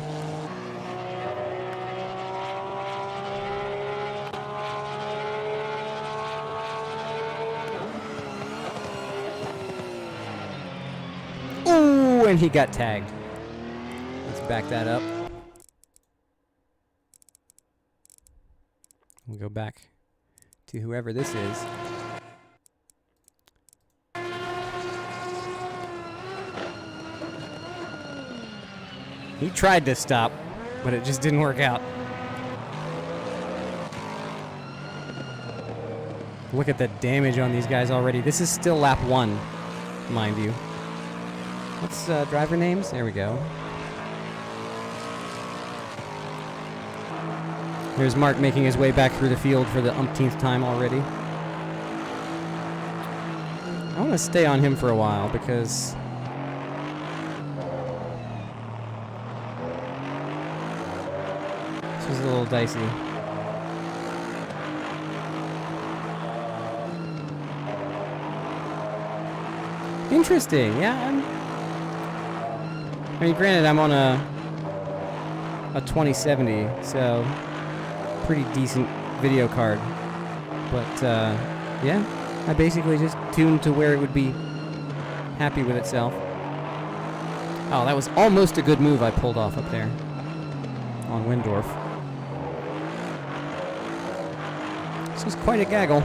Ooh, and he got tagged. Let's back that up. We'll go back to whoever this is. He tried to stop, but it just didn't work out. Look at the damage on these guys already. This is still lap 1, mind you. What's driver names? There we go. Here's Mark making his way back through the field for the umpteenth time already. I want to stay on him for a while because this is a little dicey. Interesting, yeah. I mean, granted, I'm on a 2070, so pretty decent video card. But yeah, I basically just tuned to where it would be happy with itself. Oh, that was almost a good move I pulled off up there on Windorf. This was quite a gaggle.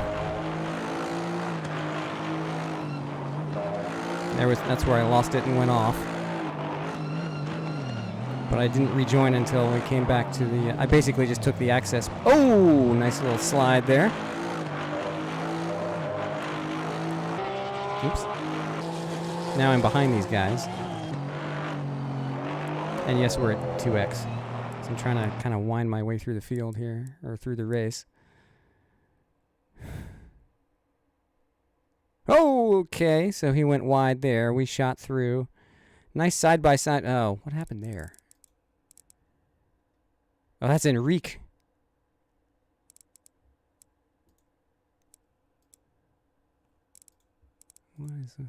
That's where I lost it and went off. But I didn't rejoin until we came back to the... I basically just took the access... Oh! Nice little slide there. Oops. Now I'm behind these guys. And yes, we're at 2x. So I'm trying to kind of wind my way through the field here, or through the race. Oh, okay, so he went wide there. We shot through. Nice side-by-side. Oh, what happened there? Oh, that's Enrique. What is it?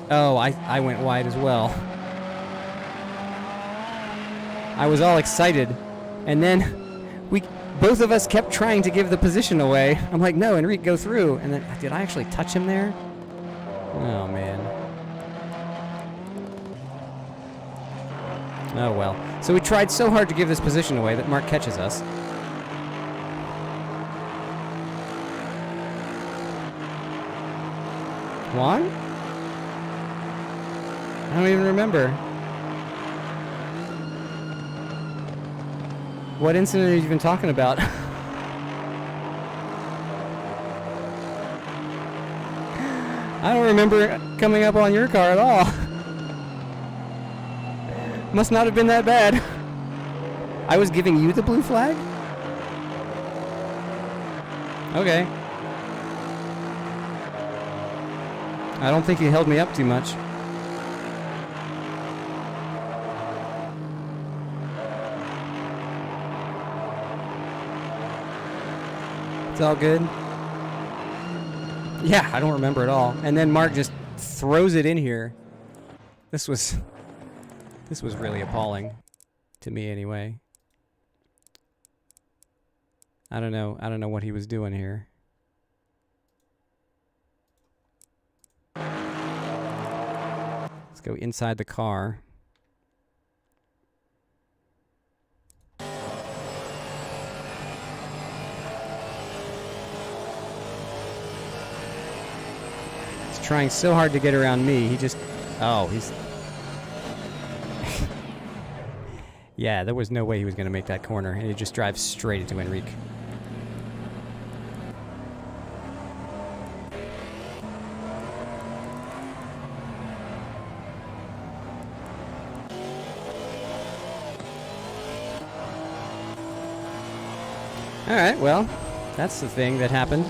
Oh, I went wide as well. I was all excited, and then both of us kept trying to give the position away. I'm like, no, Enrique, go through. And then, did I actually touch him there? Oh, man. Oh, well. So we tried so hard to give this position away that Mark catches us. Juan? I don't even remember. What incident have you been talking about? I don't remember coming up on your car at all. Must not have been that bad. I was giving you the blue flag? Okay. I don't think you held me up too much. It's all good. Yeah, I don't remember at all. And then Mark just throws it in here. This was really appalling to me anyway. I don't know what he was doing here. Let's go inside the car. Trying so hard to get around me. He just... Oh, he's... Yeah, there was no way he was going to make that corner. And he just drives straight into Enrique. Alright, well, that's the thing that happened.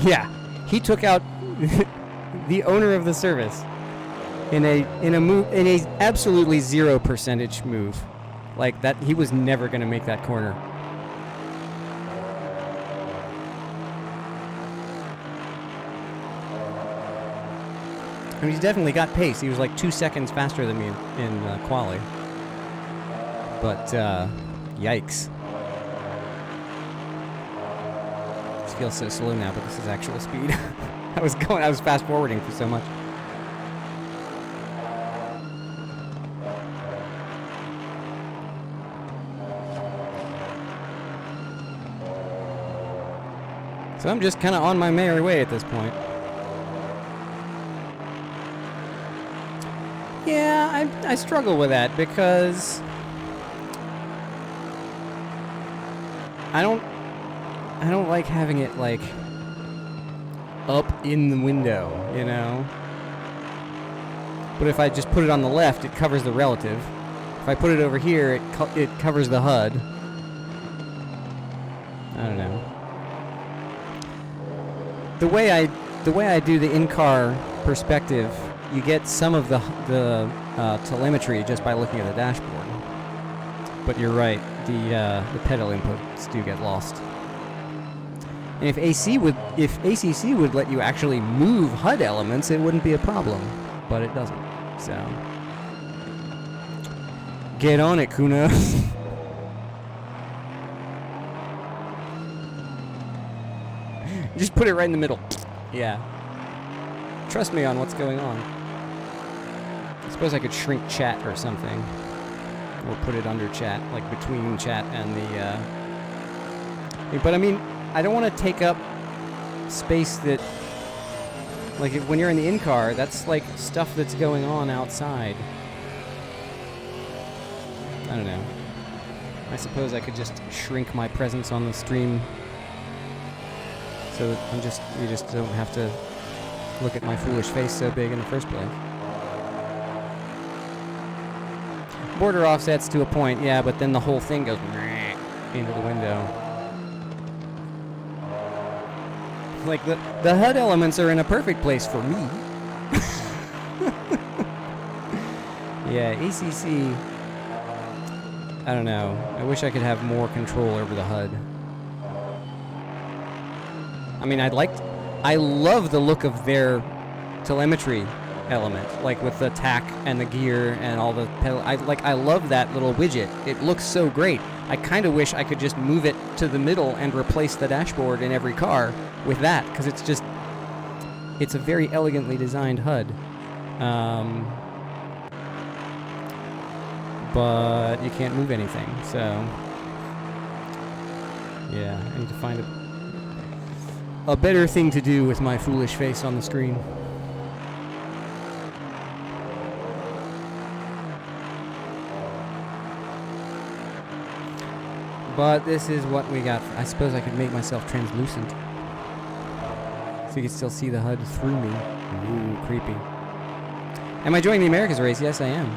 Yeah, he took out the owner of the service in a absolutely 0% move. Like that, he was never going to make that corner. I mean, he's definitely got pace. He was like 2 seconds faster than me in quali. But yikes! This feels so slow now, but this is actual speed. I was fast forwarding for so much. So I'm just kind of on my merry way at this point. Yeah, I struggle with that because I don't like having it like up in the window, you know? But if I just put it on the left, it covers the relative. If I put it over here, it covers the HUD. I don't know. The way I do the in-car perspective, you get some of the telemetry just by looking at the dashboard. But you're right, the pedal inputs do get lost. And if ACC would let you actually move HUD elements, it wouldn't be a problem. But it doesn't. So get on it, Kuna. Just put it right in the middle. Yeah. Trust me on what's going on. I suppose I could shrink chat or something. Or put it under chat, like between chat and the... But I mean, I don't want to take up space that... Like, when you're in the in-car, that's like stuff that's going on outside. I don't know. I suppose I could just shrink my presence on the stream so that you just don't have to look at my foolish face so big in the first place. Border offsets to a point, yeah, but then the whole thing goes into the window. Like, the HUD elements are in a perfect place for me. Yeah, ACC... I don't know. I wish I could have more control over the HUD. I mean, I love the look of their telemetry element, like with the tack and the gear and all the pedal. I love that little widget. It looks so great. I kind of wish I could just move it to the middle and replace the dashboard in every car with that, because it's a very elegantly designed HUD. But you can't move anything, so yeah, I need to find a better thing to do with my foolish face on the screen. But this is what we got. I suppose I could make myself translucent, so you can still see the HUD through me. Ooh, creepy. Am I joining the Americas race? Yes, I am.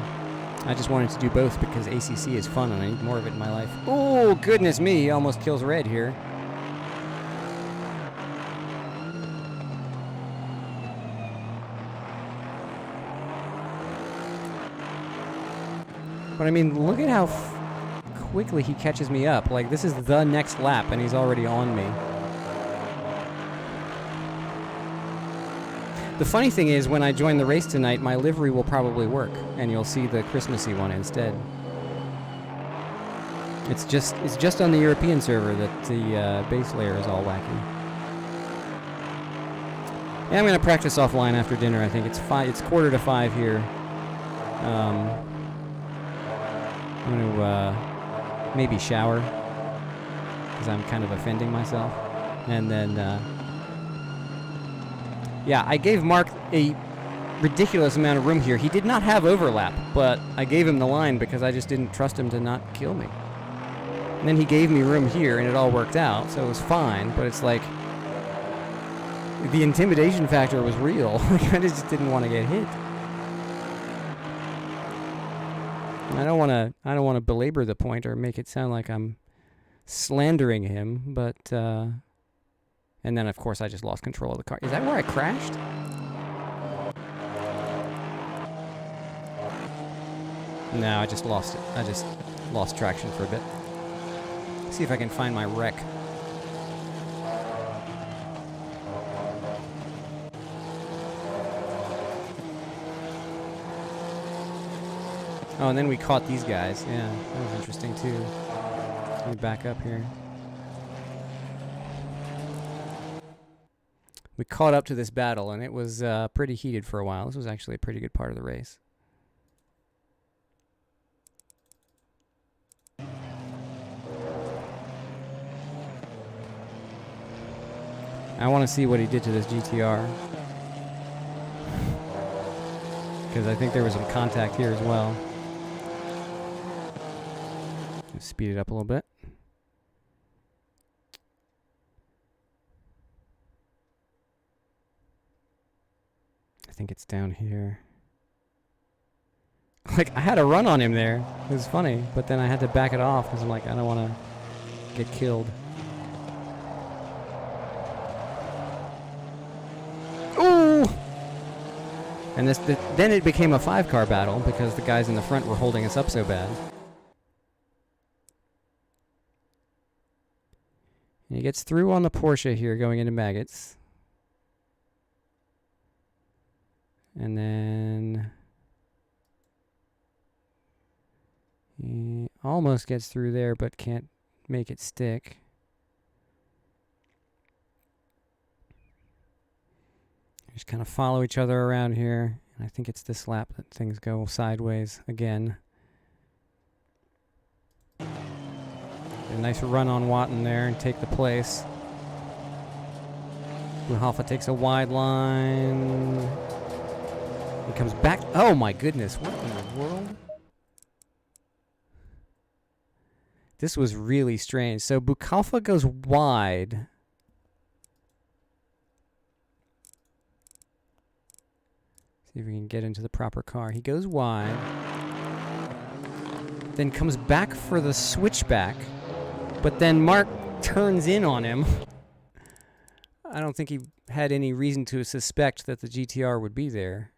I just wanted to do both because ACC is fun and I need more of it in my life. Oh, goodness me, he almost kills red here. But I mean, look at how quickly he catches me up. Like, this is the next lap and he's already on me. The funny thing is, when I join the race tonight, my livery will probably work, and you'll see the Christmassy one instead. It's just on the European server that the base layer is all wacky. Yeah, I'm gonna practice offline after dinner. I think it's 4:45 here. I'm gonna maybe shower because I'm kind of offending myself, and then. Yeah, I gave Mark a ridiculous amount of room here. He did not have overlap, but I gave him the line because I just didn't trust him to not kill me. And then he gave me room here, and it all worked out, so it was fine. But it's like the intimidation factor was real. I just didn't want to get hit. I don't want to belabor the point or make it sound like I'm slandering him, but. And then, of course, I just lost control of the car. Is that where I crashed? No, I just lost it. I just lost traction for a bit. See if I can find my wreck. Oh, and then we caught these guys. Yeah, that was interesting too. Let me back up here. We caught up to this battle, and it was pretty heated for a while. This was actually a pretty good part of the race. I want to see what he did to this GTR. Because I think there was some contact here as well. Let's speed it up a little bit. I think it's down here. Like, I had a run on him there. It was funny, but then I had to back it off because I'm like, I don't want to get killed. Ooh! And then it became a 5-car battle because the guys in the front were holding us up so bad. And he gets through on the Porsche here going into Maggots. And then he almost gets through there but can't make it stick. Just kind of follow each other around here. And I think it's this lap that things go sideways again. A nice run on Watton there and take the place. Blue Halfa takes a wide line. He comes back. Oh my goodness, what in the world? This was really strange. So Bukalfa goes wide. See if we can get into the proper car. He goes wide. Then comes back for the switchback. But then Mark turns in on him. I don't think he had any reason to suspect that the GTR would be there.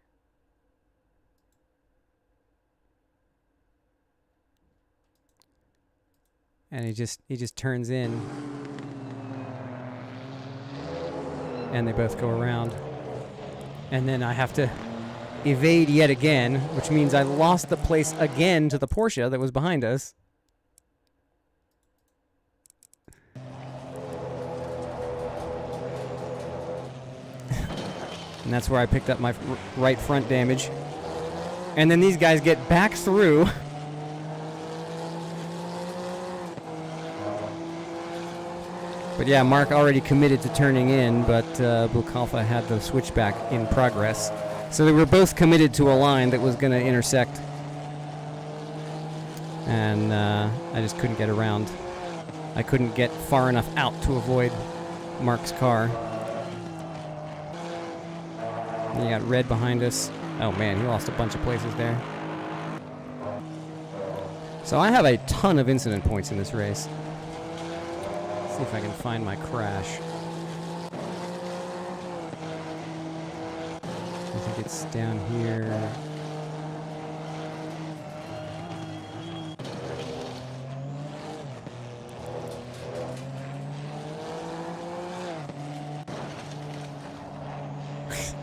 And he just turns in. And they both go around. And then I have to evade yet again, which means I lost the place again to the Porsche that was behind us. And that's where I picked up my right front damage. And then these guys get back through. But yeah, Mark already committed to turning in, but Bukalfa had the switchback in progress. So they were both committed to a line that was going to intersect. And I just couldn't get around. I couldn't get far enough out to avoid Mark's car. And you got red behind us. Oh man, he lost a bunch of places there. So I have a ton of incident points in this race. See if I can find my crash. I think it's down here.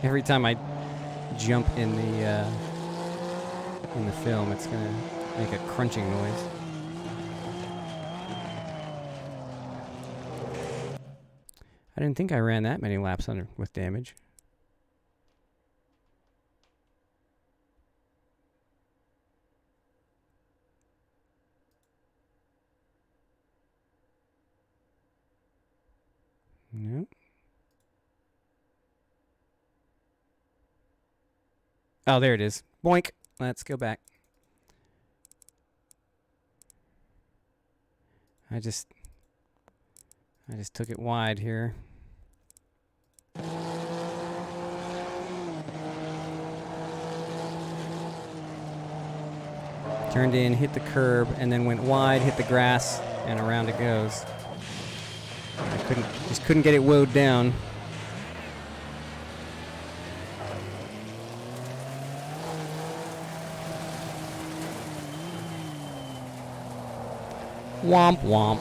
Every time I jump in the film, it's gonna make a crunching noise. I didn't think I ran that many laps with damage. Nope. Oh, there it is. Boink. Let's go back. I just took it wide here. Turned in, hit the curb, and then went wide, hit the grass, and around it goes. I just couldn't get it woed down. Womp womp.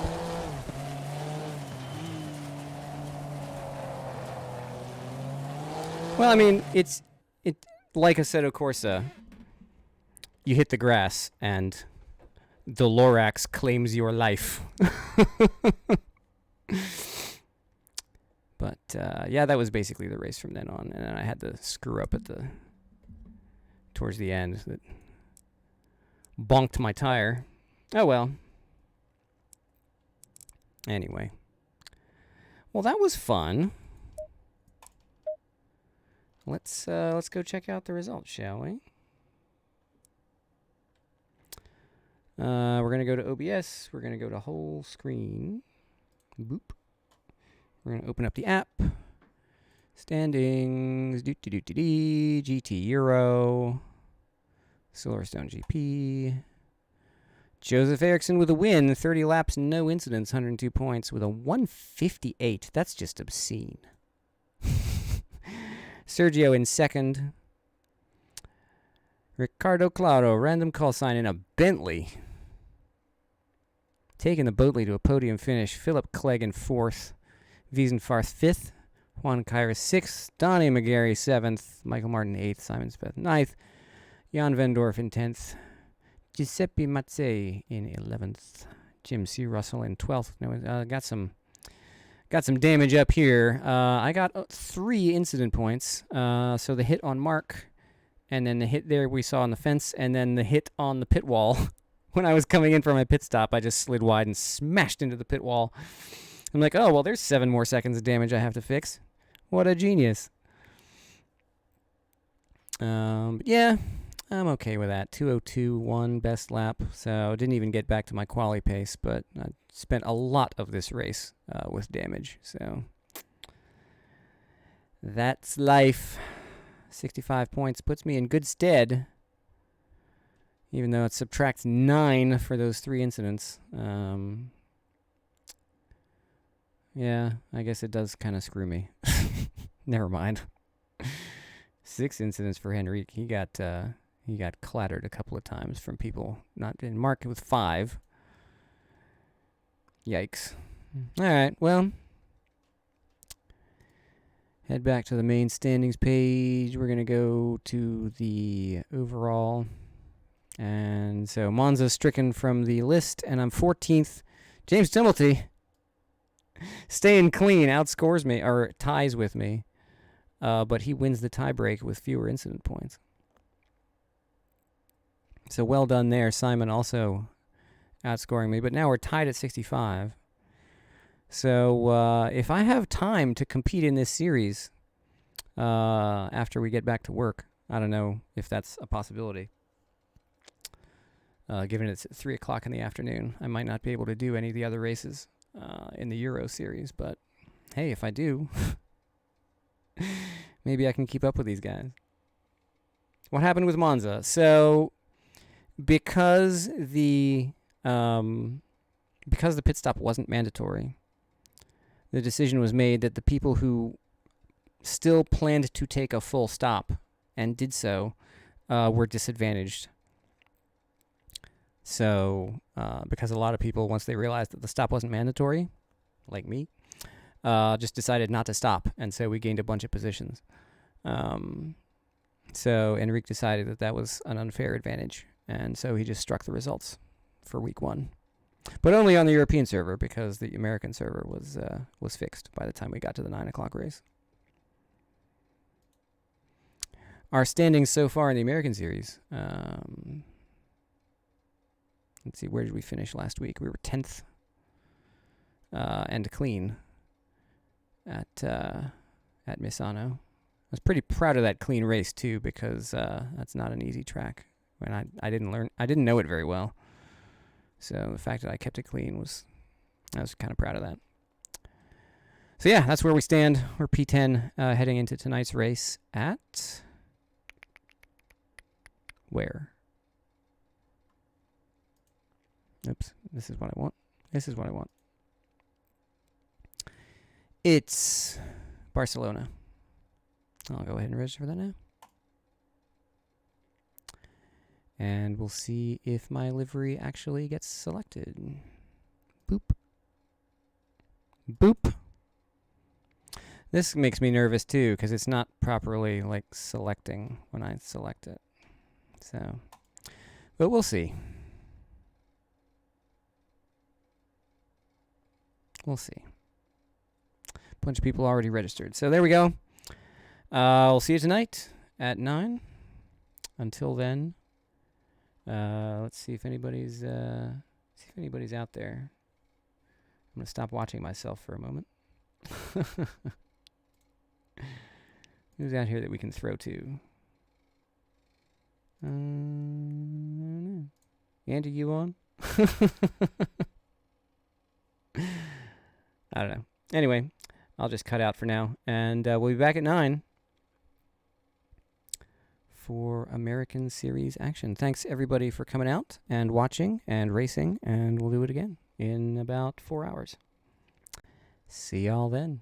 Well, I mean, it like Assetto Corsa. You hit the grass and the Lorax claims your life. But yeah, that was basically the race from then on, and then I had to screw up towards the end that bonked my tire. Oh well. Anyway. Well, that was fun. Let's go check out the results, shall we? We're going to go to OBS. We're going to go to whole screen. Boop. We're going to open up the app. Standings. GT Euro. Silverstone GP. Joseph Eriksson with a win. 30 laps, no incidents, 102 points with a 158. That's just obscene. Sergio in second. Ricardo Claro, random call sign in a Bentley. Taking the Boatley to a podium finish. Philip Clegg in fourth. Wiesenfarth fifth. Juan Kyra sixth. Donnie McGarry seventh. Michael Martin eighth. Simon Speth ninth. Jan Vendorf in 10th. Giuseppe Mazzei in 11th. Jim C. Russell in 12th. No, got some damage up here. I got 3 incident points. So the hit on Mark, and then the hit there we saw on the fence, and then the hit on the pit wall. When I was coming in for my pit stop, I just slid wide and smashed into the pit wall. I'm like, oh, well, there's 7 more seconds of damage I have to fix. What a genius. But yeah, I'm okay with that. 2:02.1 best lap. So didn't even get back to my quali pace, but I spent a lot of this race with damage. So that's life. 65 points puts me in good stead, even though it subtracts 9 for those 3 incidents. Yeah, I guess it does kind of screw me. Never mind. 6 incidents for Henrique. He got clattered a couple of times from people not in market with 5. Yikes. All right, well, head back to the main standings page. We're going to go to the overall. And so Monza's stricken from the list, and I'm 14th. James Timmelty, staying clean, outscores me, or ties with me. But he wins the tiebreak with fewer incident points. So well done there. Simon also outscoring me. But now we're tied at 65. So if I have time to compete in this series after we get back to work, I don't know if that's a possibility. Given it's 3 o'clock in the afternoon, I might not be able to do any of the other races in the Euro series. But hey, if I do, maybe I can keep up with these guys. What happened with Monza? So because the pit stop wasn't mandatory, the decision was made that the people who still planned to take a full stop and did so were disadvantaged. So because a lot of people, once they realized that the stop wasn't mandatory, like me, just decided not to stop, and so we gained a bunch of positions. So Enrique decided that that was an unfair advantage, and so he just struck the results for week 1. But only on the European server, because the American server was fixed by the time we got to the 9 o'clock race. Our standings so far in the American series. Let's see, where did we finish last week? We were 10th and clean at Misano. I was pretty proud of that clean race too, because that's not an easy track. And I didn't know it very well. So the fact that I kept it clean I was kind of proud of that. So yeah, that's where we stand. We're P10 heading into tonight's race at where? Oops, this is what I want. It's Barcelona. I'll go ahead and register for that now. And we'll see if my livery actually gets selected. Boop. Boop. This makes me nervous too, because it's not properly like selecting when I select it. So, but we'll see. We'll see. Bunch of people already registered. So there we go. I'll see you tonight at 9. Until then, let's see if anybody's out there. I'm gonna stop watching myself for a moment. Who's out here that we can throw to? I don't know. Andy, you on? I don't know. Anyway, I'll just cut out for now, and we'll be back at 9 for American Series action. Thanks, everybody, for coming out and watching and racing, and we'll do it again in about 4 hours. See y'all then.